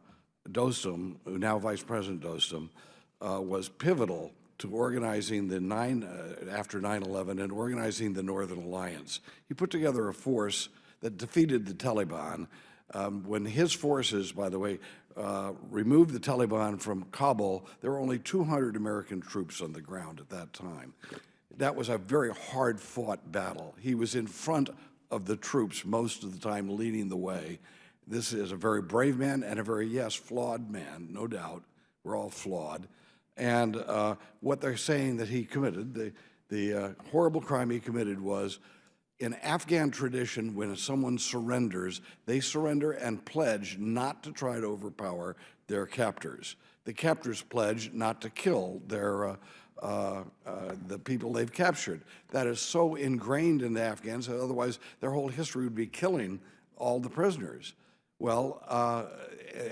Dostum, now Vice President Dostum, was pivotal to organizing after 9/11 and organizing the Northern Alliance. He put together a force that defeated the Taliban. When his forces, by the way, removed the Taliban from Kabul, there were only 200 American troops on the ground at that time. That was a very hard-fought battle. He was in front of the troops most of the time, leading the way. This is a very brave man and a very, yes, flawed man, no doubt. We're all flawed. And what they're saying that he committed, the horrible crime he committed was, in Afghan tradition, when someone surrenders, they surrender and pledge not to try to overpower their captors. The captors pledge not to kill the people they've captured. That is so ingrained in the Afghans that otherwise their whole history would be killing all the prisoners. Well,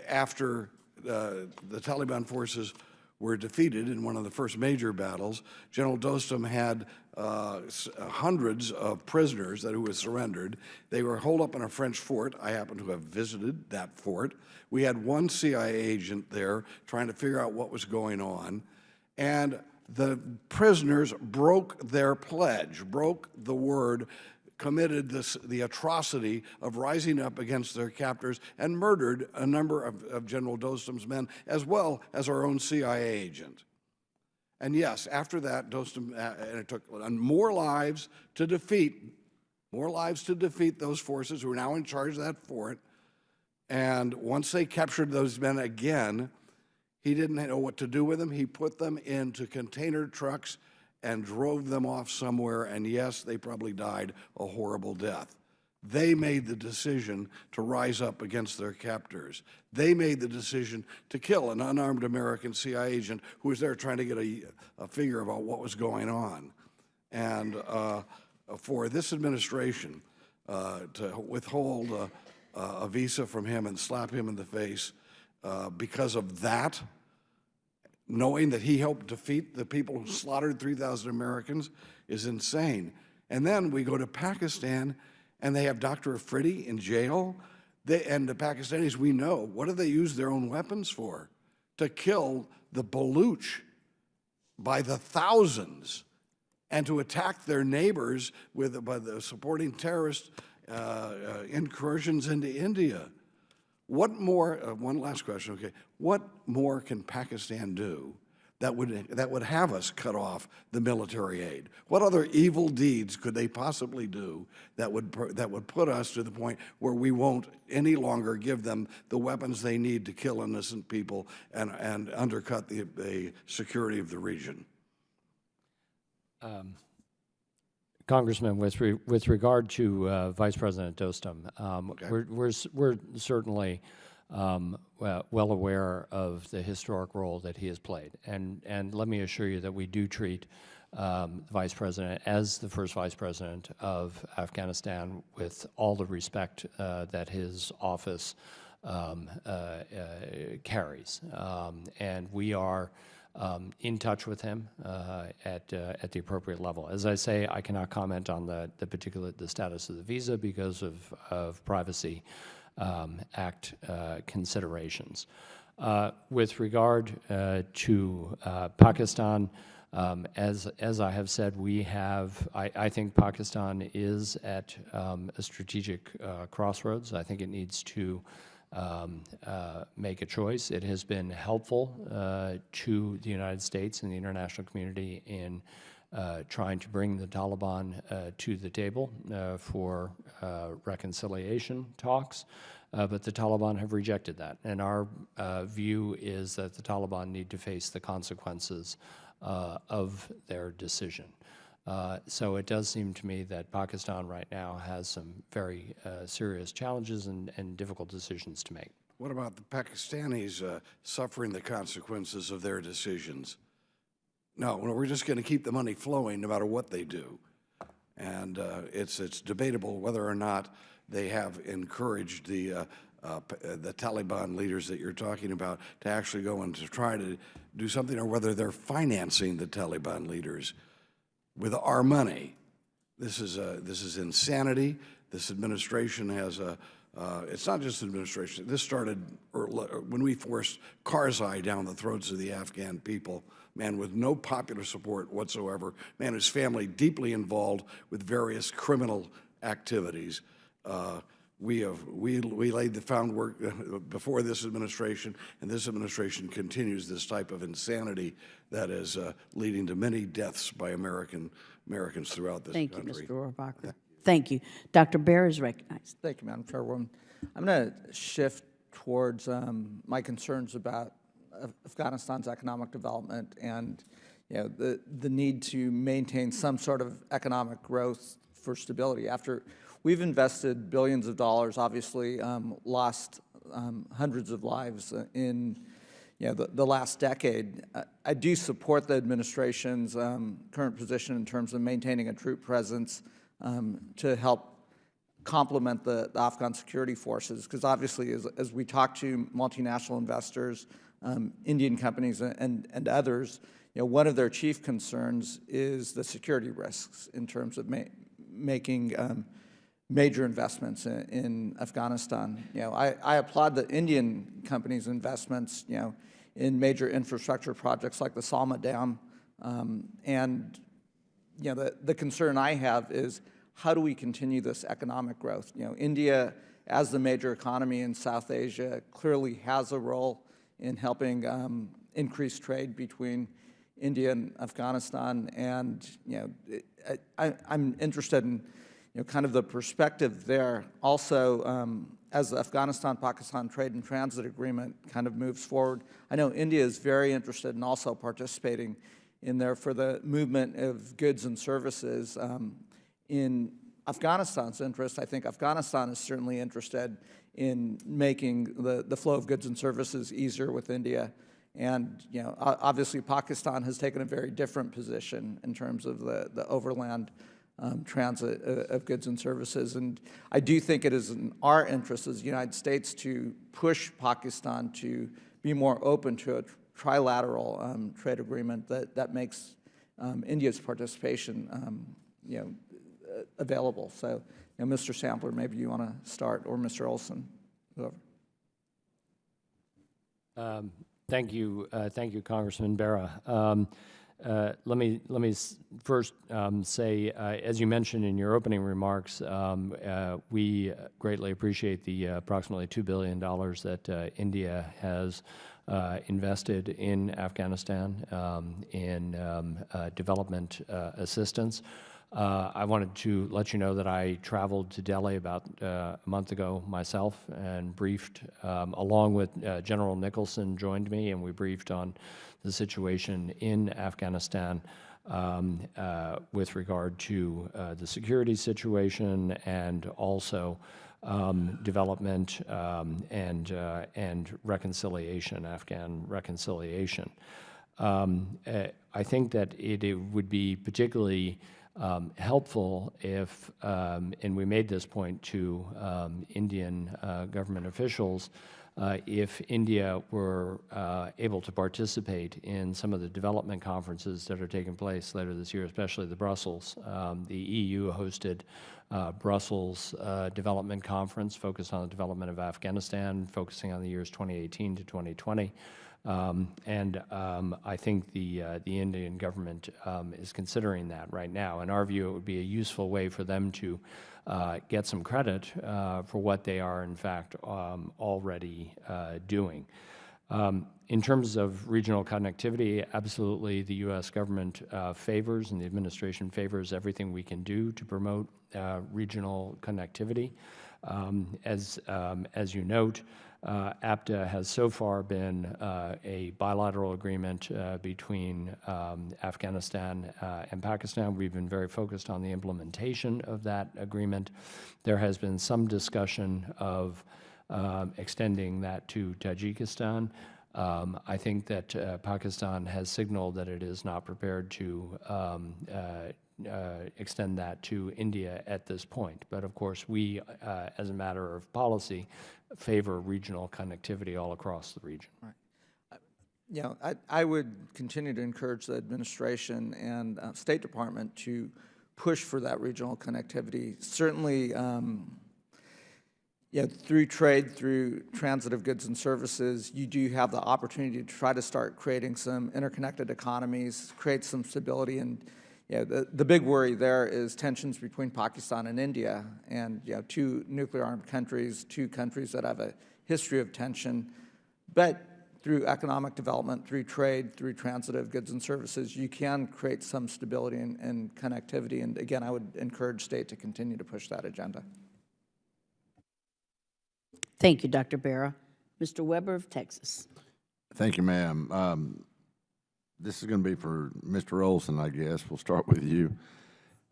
after the Taliban forces were defeated in one of the first major battles, General Dostum had hundreds of prisoners who had surrendered. They were holed up in a French fort. I happen to have visited that fort. We had one CIA agent there trying to figure out what was going on. And the prisoners broke their pledge, broke the word, committed the atrocity of rising up against their captors and murdered a number of General Dostum's men, as well as our own CIA agent. And yes, after that, Dostum, and it took more lives to defeat those forces who are now in charge of that fort. And once they captured those men again, he didn't know what to do with them. He put them into container trucks and drove them off somewhere, and yes, they probably died a horrible death. They made the decision to rise up against their captors. They made the decision to kill an unarmed American CIA agent who was there trying to get a figure about what was going on. And for this administration to withhold a visa from him and slap him in the face because of that, knowing that he helped defeat the people who slaughtered 3,000 Americans, is insane. And then we go to Pakistan, and they have Dr. Afridi in jail. And the Pakistanis, we know, what do they use their own weapons for? To kill the Baluch by the thousands and to attack their neighbors by supporting terrorist incursions into India. What more, one last question, okay. What more can Pakistan do that would have us cut off the military aid? What other evil deeds could they possibly do that would put us to the point where we won't any longer give them the weapons they need to kill innocent people and undercut the security of the region? Congressman, with regard to Vice President Dostum, we're certainly well aware of the historic role that he has played, and let me assure you that we do treat the Vice President as the first Vice President of Afghanistan with all the respect that his office carries, and we are in touch with him at the appropriate level. As I say, I cannot comment on the status of the visa because of Privacy Act considerations. With regard to Pakistan, as I have said, I think Pakistan is at a strategic crossroads. I think it needs to make a choice. It has been helpful to the United States and the international community in trying to bring the Taliban to the table for reconciliation talks, but the Taliban have rejected that. And our view is that the Taliban need to face the consequences of their decision. So it does seem to me that Pakistan right now has some very serious challenges and difficult decisions to make. What about the Pakistanis suffering the consequences of their decisions? No, we're just going to keep the money flowing no matter what they do. And it's debatable whether or not they have encouraged the Taliban leaders that you're talking about to actually go and to try to do something, or whether they're financing the Taliban leaders with our money. This is insanity. This administration has it's not just administration. This started when we forced Karzai down the throats of the Afghan people, man with no popular support whatsoever, man whose family deeply involved with various criminal activities. We laid the groundwork before this administration, and this administration continues this type of insanity that is leading to many deaths by Americans throughout this country. Thank you, Mr. Rohrabacher. Thank you. Dr. Baer is recognized. Thank you, Madam Chairwoman. I'm going to shift towards my concerns about Afghanistan's economic development and the need to maintain some sort of economic growth for stability. After we've invested billions of dollars, obviously lost hundreds of lives in the last decade. I do support the administration's current position in terms of maintaining a troop presence to help complement the Afghan security forces, because obviously as we talk to multinational investors, Indian companies and others, one of their chief concerns is the security risks in terms of making major investments in Afghanistan. I applaud the Indian companies' investments, in major infrastructure projects like the Salmon Dam, and the concern I have is how do we continue this economic growth? India, as the major economy in South Asia, clearly has a role in helping increase trade between India and Afghanistan, and I'm interested in kind of the perspective there. Also, as the Afghanistan-Pakistan Trade and Transit Agreement kind of moves forward, I know India is very interested in also participating in there for the movement of goods and services. In Afghanistan's interest, I think Afghanistan is certainly interested in making the flow of goods and services easier with India. And obviously Pakistan has taken a very different position in terms of the overland transit of goods and services. And I do think it is in our interest as the United States to push Pakistan to be more open to a trilateral trade agreement that makes India's participation available. So, Mr. Sampler, maybe you want to start, or Mr. Olson, whoever. Thank you, Congressman Barra. First say, as you mentioned in your opening remarks, we greatly appreciate the approximately $2 billion that India has invested in Afghanistan in development assistance. I wanted to let you know that I traveled to Delhi about a month ago myself and briefed, along with General Nicholson joined me, and we briefed on the situation in Afghanistan with regard to the security situation and also development and reconciliation, Afghan reconciliation. I think that it would be particularly helpful if, and we made this point to Indian government officials, if India were able to participate in some of the development conferences that are taking place later this year, especially the Brussels. The EU hosted Brussels Development Conference focused on the development of Afghanistan, focusing on the years 2018 to 2020. I think the Indian government is considering that right now. In our view, it would be a useful way for them to get some credit for what they are, in fact, already doing. In terms of regional connectivity, absolutely the U.S. government favors and the administration favors everything we can do to promote regional connectivity. As you note, APTA has so far been a bilateral agreement between Afghanistan and Pakistan. We've been very focused on the implementation of that agreement. There has been some discussion of extending that to Tajikistan. I think that Pakistan has signaled that it is not prepared to extend that to India at this point. But of course, we, as a matter of policy, favor regional connectivity all across the region. Right. You know, I would continue to encourage the administration and State Department to push for that regional connectivity. Certainly, through trade, through transit of goods and services, you do have the opportunity to try to start creating some interconnected economies, create some stability. And the big worry there is tensions between Pakistan and India, and two nuclear-armed countries, two countries that have a history of tension. But through economic development, through trade, through transit of goods and services, you can create some stability and connectivity. And again, I would encourage State to continue to push that agenda. Thank you, Dr. Barra. Mr. Weber of Texas. Thank you, ma'am. This is going to be for Mr. Olson, I guess. We'll start with you.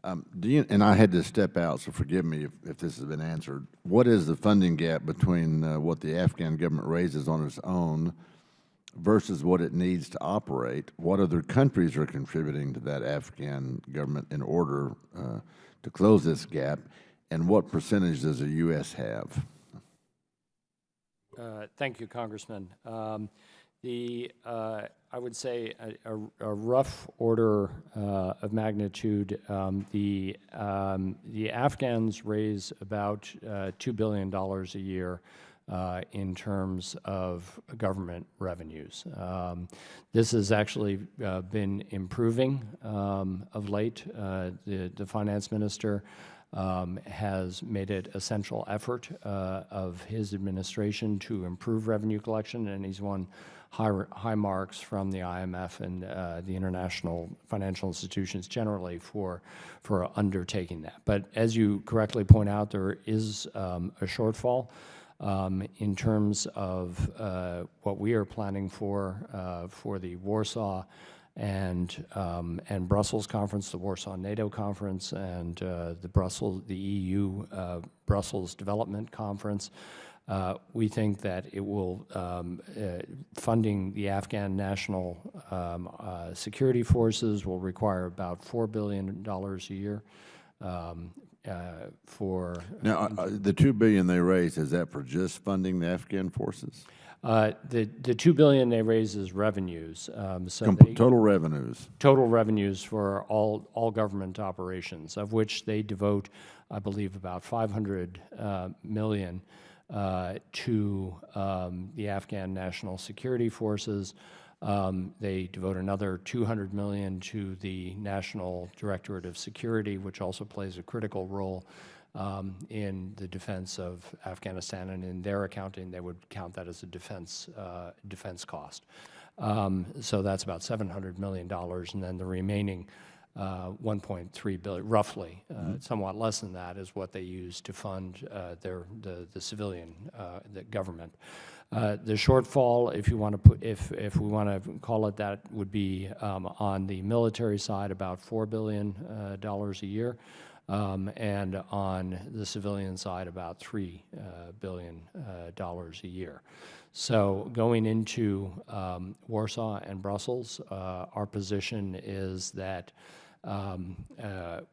And I had to step out, so forgive me if this has been answered. What is the funding gap between what the Afghan government raises on its own versus what it needs to operate? What other countries are contributing to that Afghan government in order to close this gap? And what percentage does the U.S. have? Thank you, Congressman. I would say a rough order of magnitude, the Afghans raise about $2 billion a year in terms of government revenues. This has actually been improving of late. The finance minister has made it essential effort of his administration to improve revenue collection, and he's won high marks from the IMF and the international financial institutions generally for undertaking that. But as you correctly point out, there is a shortfall in terms of what we are planning for the Warsaw and Brussels conference, the Warsaw NATO conference, and the EU Brussels Development Conference. We think that it will, funding the Afghan National Security Forces will require about $4 billion a year for... Now, the $2 billion they raise, is that for just funding the Afghan forces? The $2 billion they raise is revenues. Total revenues? Total revenues for all government operations, of which they devote, I believe, about $500 million to the Afghan National Security Forces. They devote another $200 million to the National Directorate of Security, which also plays a critical role in the defense of Afghanistan, and in their accounting, they would count that as a defense cost. So that's about $700 million, and then the remaining 1.3 billion, roughly, somewhat less than that, is what they use to fund the civilian, the government. The shortfall, if you want to put, if we want to call it that, would be on the military side about $4 billion a year, and on the civilian side about $3 billion a year. So going into Warsaw and Brussels, our position is that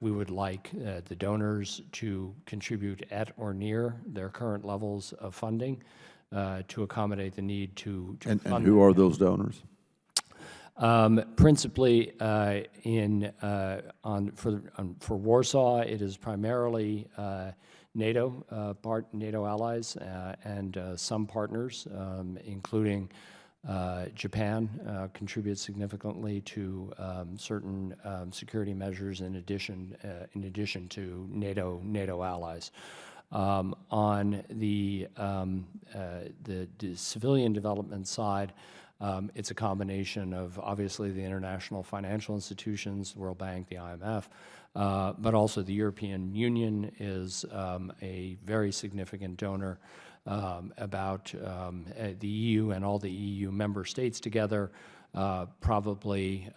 we would like the donors to contribute at or near their current levels of funding to accommodate the need to And fund. who are those donors? Principally, for Warsaw, it is primarily NATO allies and some partners, including Japan, contributes significantly to certain security measures in addition to NATO allies. On the civilian development side, it's a combination of obviously the international financial institutions, the World Bank, the IMF, but also the European Union is a very significant donor. About the EU and all the EU member states together probably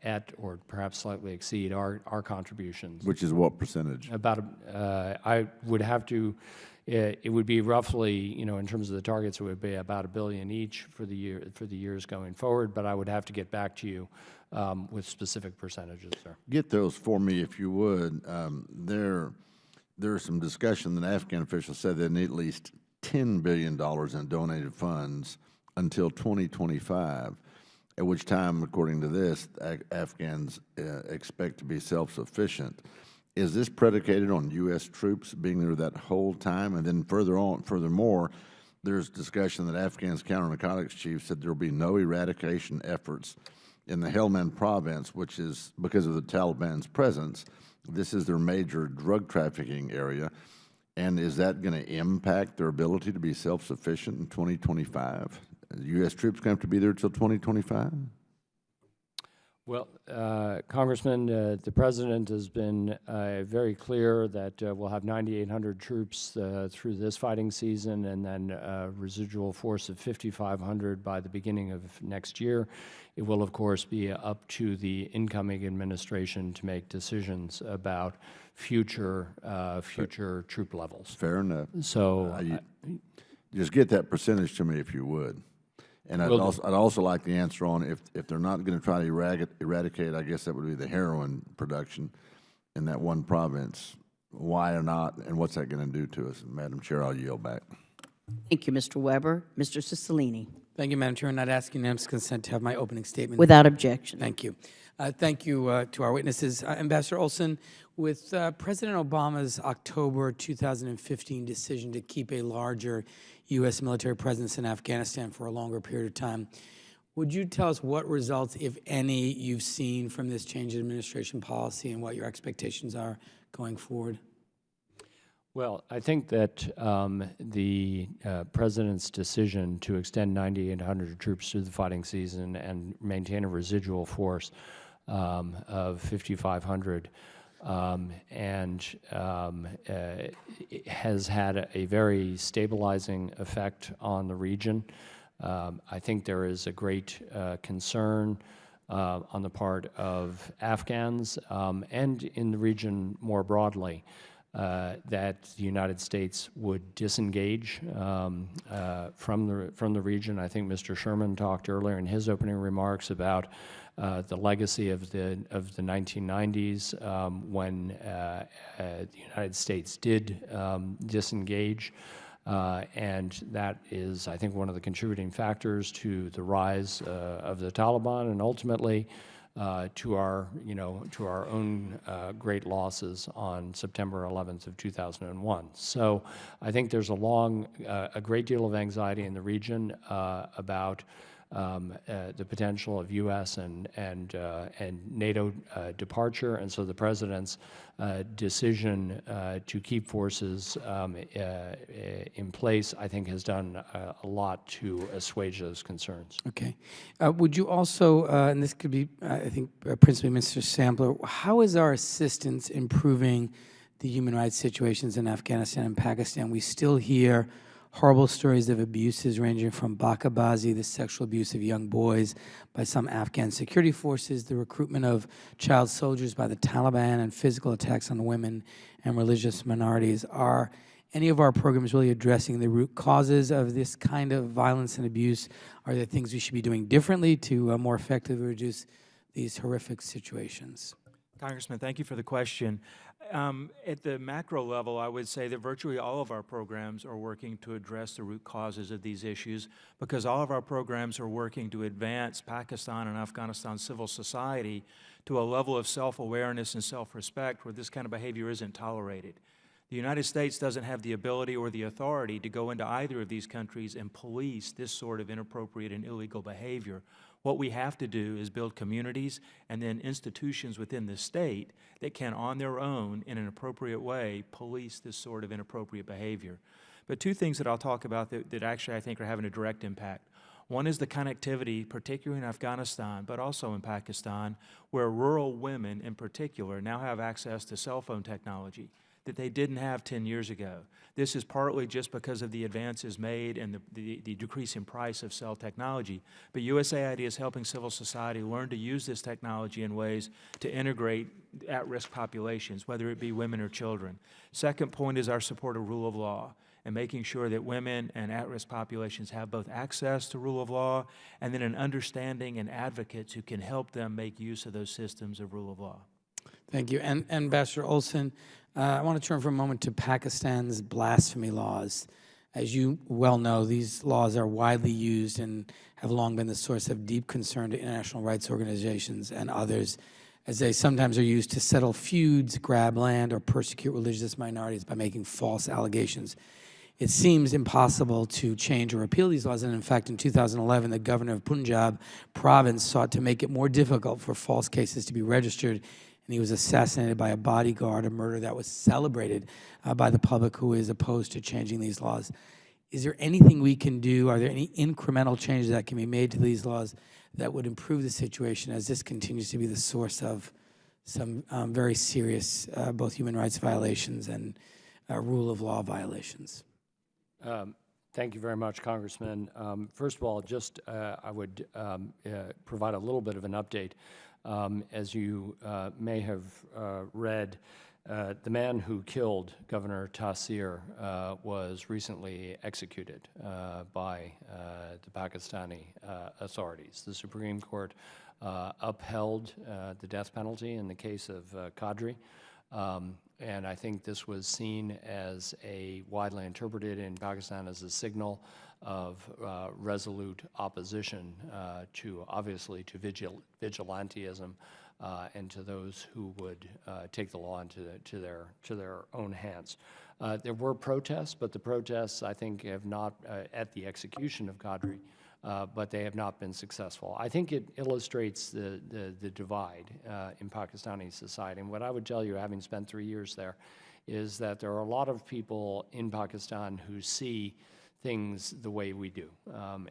at or perhaps slightly exceed our contributions. Which is what percentage? About, I would have to, it would be roughly, you know, in terms of the targets, it would be about $1 billion each for the years going forward, but I would have to get back to you with specific percentages, sir. Get those for me if you would. There's some discussion that Afghan officials said they need at least $10 billion in donated funds until 2025, at which time, according to this, Afghans expect to be self-sufficient. Is this predicated on U.S. troops being there that whole time? And then furthermore, there's discussion that Afghan's counter-narcotics chief said there will be no eradication efforts in the Helmand province, which is because of the Taliban's presence. This is their major drug trafficking area. And is that going to impact their ability to be self-sufficient in 2025? U.S. troops going to have to be there until 2025? Well, Congressman, the President has been very clear that we'll have 9,800 troops through this fighting season, and then a residual force of 5,500 by the beginning of next year. It will, of course, be up to the incoming administration to make decisions about future troop levels. Fair enough. So just get that percentage to me if you would. And I'd also like the answer on if they're not going to try to eradicate, I guess that would be the heroin production in that one province. Why or not, and what's that going to do to us? Madam Chair, I'll yield back. Thank you, Mr. Weber. Mr. Cicilline. Thank you, Madam Chair. I'm not asking unanimous consent to have my opening statement. Without objection. Thank you. Thank you to our witnesses. Ambassador Olson, with President Obama's October 2015 decision to keep a larger U.S. military presence in Afghanistan for a longer period of time, would you tell us what results, if any, you've seen from this change in administration policy and what your expectations are going forward? Well, I think that the President's decision to extend 9,800 troops through the fighting season and maintain a residual force of 5,500 has had a very stabilizing effect on the region. I think there is a great concern on the part of Afghans and in the region more broadly that the United States would disengage from the region. I think Mr. Sherman talked earlier in his opening remarks about the legacy of the 1990s when the United States did disengage, and that is, I think, one of the contributing factors to the rise of the Taliban and ultimately to our, to our own great losses on September 11th of 2001. So I think there's a great deal of anxiety in the region about the potential of U.S. and NATO departure, and so the president's decision to keep forces in place, I think, has done a lot to assuage those concerns. Okay. Would you also, and this could be, I think, principally Mr. Sampler, how is our assistance improving the human rights situations in Afghanistan and Pakistan? We still hear horrible stories of abuses ranging from bakabazi, the sexual abuse of young boys by some Afghan security forces, the recruitment of child soldiers by the Taliban, and physical attacks on women and religious minorities. Are any of our programs really addressing the root causes of this kind of violence and abuse? Are there things we should be doing differently to more effectively reduce these horrific situations? Congressman, thank you for the question. At the macro level, I would say that virtually all of our programs are working to address the root causes of these issues, because all of our programs are working to advance Pakistan and Afghanistan civil society to a level of self-awareness and self-respect where this kind of behavior isn't tolerated. The United States doesn't have the ability or the authority to go into either of these countries and police this sort of inappropriate and illegal behavior. What we have to do is build communities and then institutions within the state that can, on their own, in an appropriate way, police this sort of inappropriate behavior. But two things that I'll talk about that actually I think are having a direct impact. One is the connectivity, particularly in Afghanistan, but also in Pakistan, where rural women in particular now have access to cell phone technology that they didn't have 10 years ago. This is partly just because of the advances made and the decrease in price of cell technology. But USAID is helping civil society learn to use this technology in ways to integrate at-risk populations, whether it be women or children. Second point is our support of rule of law and making sure that women and at-risk populations have both access to rule of law and then an understanding and advocates who can help them make use of those systems of rule of law. Thank you. And Ambassador Olson, I want to turn for a moment to Pakistan's blasphemy laws. As you well know, these laws are widely used and have long been the source of deep concern to international rights organizations and others, as they sometimes are used to settle feuds, grab land, or persecute religious minorities by making false allegations. It seems impossible to change or repeal these laws, and in fact, in 2011, the governor of Punjab province sought to make it more difficult for false cases to be registered, and he was assassinated by a bodyguard, a murder that was celebrated by the public who is opposed to changing these laws. Is there anything we can do? Are there any incremental changes that can be made to these laws that would improve the situation, as this continues to be the source of some very serious both human rights violations and rule of law violations? Thank you very much, Congressman. First of all, just I would provide a little bit of an update. As you may have read, the man who killed Governor Taseer was recently executed by the Pakistani authorities. The Supreme Court upheld the death penalty in the case of Qadri. And I think this was seen as widely interpreted in Pakistan as a signal of resolute opposition obviously to vigilantism and to those who would take the law into their own hands. There were protests, but the protests, I think, have not, at the execution of Qadri, but they have not been successful. I think it illustrates the divide in Pakistani society. And what I would tell you, having spent 3 years there, is that there are a lot of people in Pakistan who see things the way we do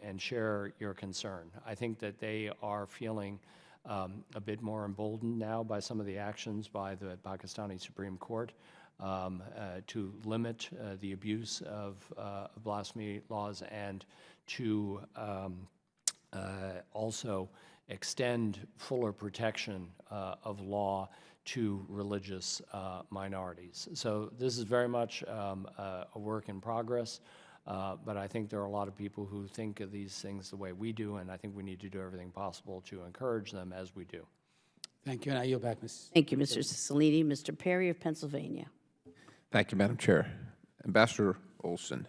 and share your concern. I think that they are feeling a bit more emboldened now by some of the actions by the Pakistani Supreme Court to limit the abuse of blasphemy laws and to also extend fuller protection of law to religious minorities. So this is very much a work in progress, but I think there are a lot of people who think of these things the way we do, and I think we need to do everything possible to encourage them as we do. Thank you, and I yield back, Ms. Thank you, Mr. Cicilline. Mr. Perry of Pennsylvania. Thank you, Madam Chair. Ambassador Olson,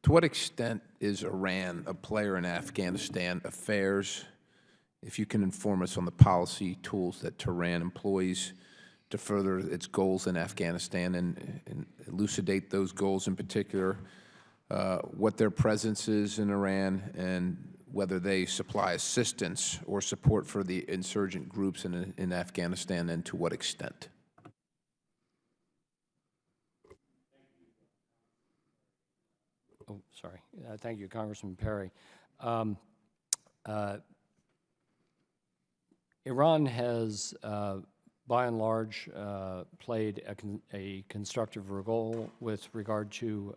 to what extent is Iran a player in Afghanistan affairs if you can inform us on the policy tools that Tehran employs to further its goals in Afghanistan and elucidate those goals in particular, what their presence is in Iran, and whether they supply assistance or support for the insurgent groups in Afghanistan, and to what extent. Oh, sorry. Thank you, Congressman Perry. Iran has, by and large, played a constructive role with regard to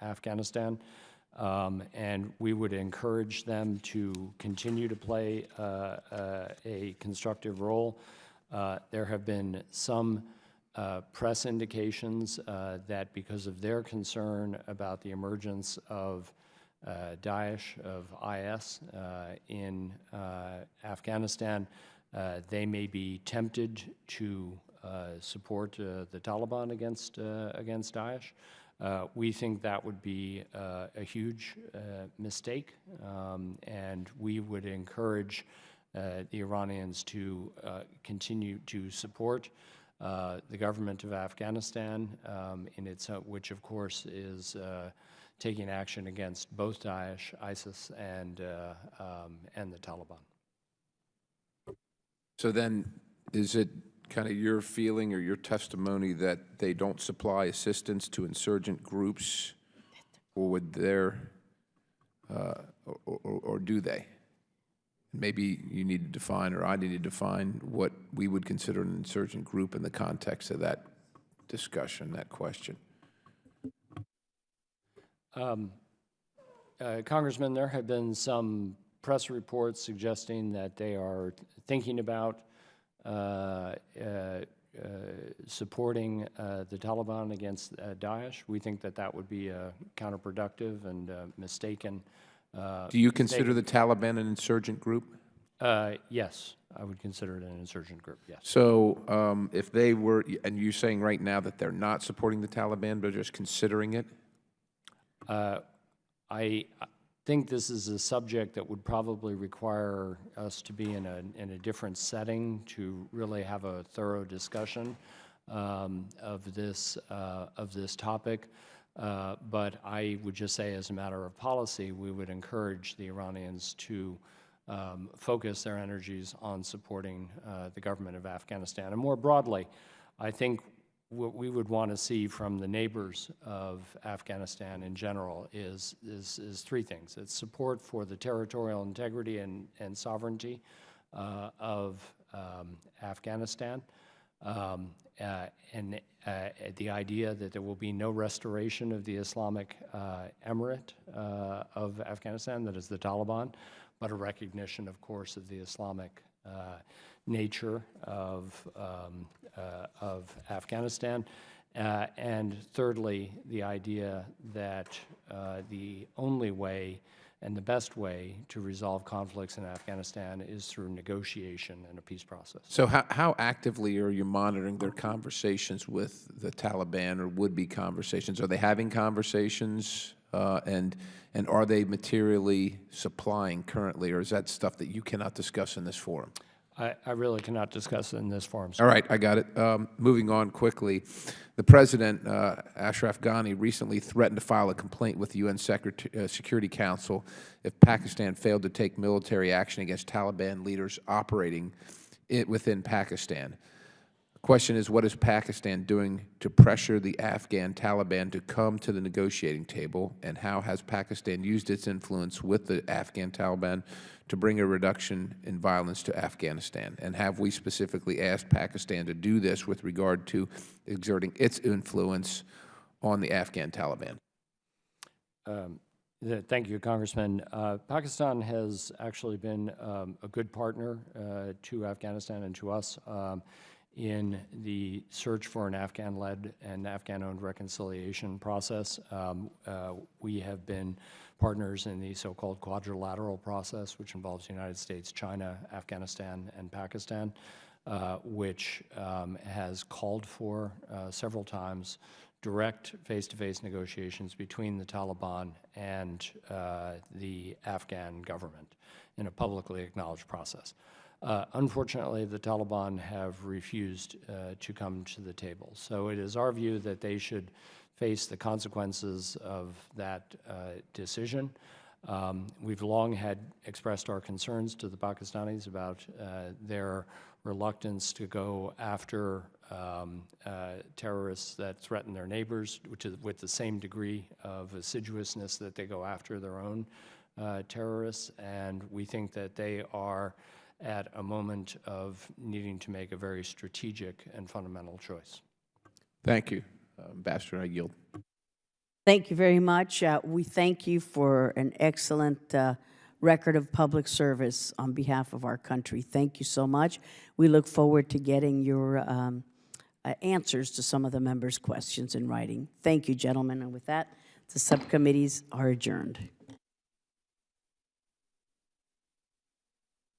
Afghanistan, and we would encourage them to continue to play a constructive role. There have been some press indications that because of their concern about the emergence of Daesh, of IS in Afghanistan, they may be tempted to support the Taliban against Daesh. We think that would be a huge mistake, and we would encourage the Iranians to continue to support the government of Afghanistan, in its which of course is taking action against both Daesh, ISIS, and the Taliban. So then, is it kind of your feeling or your testimony that they don't supply assistance to insurgent groups, or would there, or do they? Maybe you need to define, or I need to define, what we would consider an insurgent group in the context of that discussion, that question. Congressman, there have been some press reports suggesting that they are thinking about supporting the Taliban against Daesh. We think that that would be counterproductive and mistaken. Do you consider the Taliban an insurgent group? Yes, I would consider it an insurgent group, yes. So if they were, and you're saying right now that they're not supporting the Taliban, but just considering it? I think this is a subject that would probably require us to be in a different setting to really have a thorough discussion of this topic. But I would just say, as a matter of policy, we would encourage the Iranians to focus their energies on supporting the government of Afghanistan. And more broadly, I think what we would want to see from the neighbors of Afghanistan in general is three things. It's support for the territorial integrity and sovereignty of Afghanistan, and the idea that there will be no restoration of the Islamic Emirate of Afghanistan, that is the Taliban, but a recognition, of course, of the Islamic nature of Afghanistan. And thirdly, the idea that the only way and the best way to resolve conflicts in Afghanistan is through negotiation and a peace process. So how actively are you monitoring their conversations with the Taliban, or would-be conversations? Are they having conversations, and are they materially supplying currently, or is that stuff that you cannot discuss in this forum? I really cannot discuss it in this forum. All right, I got it. Moving on quickly, the President, Ashraf Ghani, recently threatened to file a complaint with the UN Security Council if Pakistan failed to take military action against Taliban leaders operating within Pakistan. The question is, what is Pakistan doing to pressure the Afghan Taliban to come to the negotiating table, and how has Pakistan used its influence with the Afghan Taliban to bring a reduction in violence to Afghanistan? And have we specifically asked Pakistan to do this with regard to exerting its influence on the Afghan Taliban? Thank you, Congressman. Pakistan has actually been a good partner to Afghanistan and to us in the search for an Afghan-led and Afghan-owned reconciliation process. We have been partners in the so-called quadrilateral process, which involves the United States, China, Afghanistan, and Pakistan, which has called for several times direct face-to-face negotiations between the Taliban and the Afghan government in a publicly acknowledged process. Unfortunately, the Taliban have refused to come to the table. So it is our view that they should face the consequences of that decision. We've long had expressed our concerns to the Pakistanis about their reluctance to go after terrorists that threaten their neighbors, with the same degree of assiduousness that they go after their own terrorists. And we think that they are at a moment of needing to make a very strategic and fundamental choice. Thank you. Ambassador, I yield. Thank you very much. We thank you for an excellent record of public service on behalf of our country. Thank you so much. We look forward to getting your answers to some of the members' questions in writing. Thank you, gentlemen. And with that, the subcommittees are adjourned.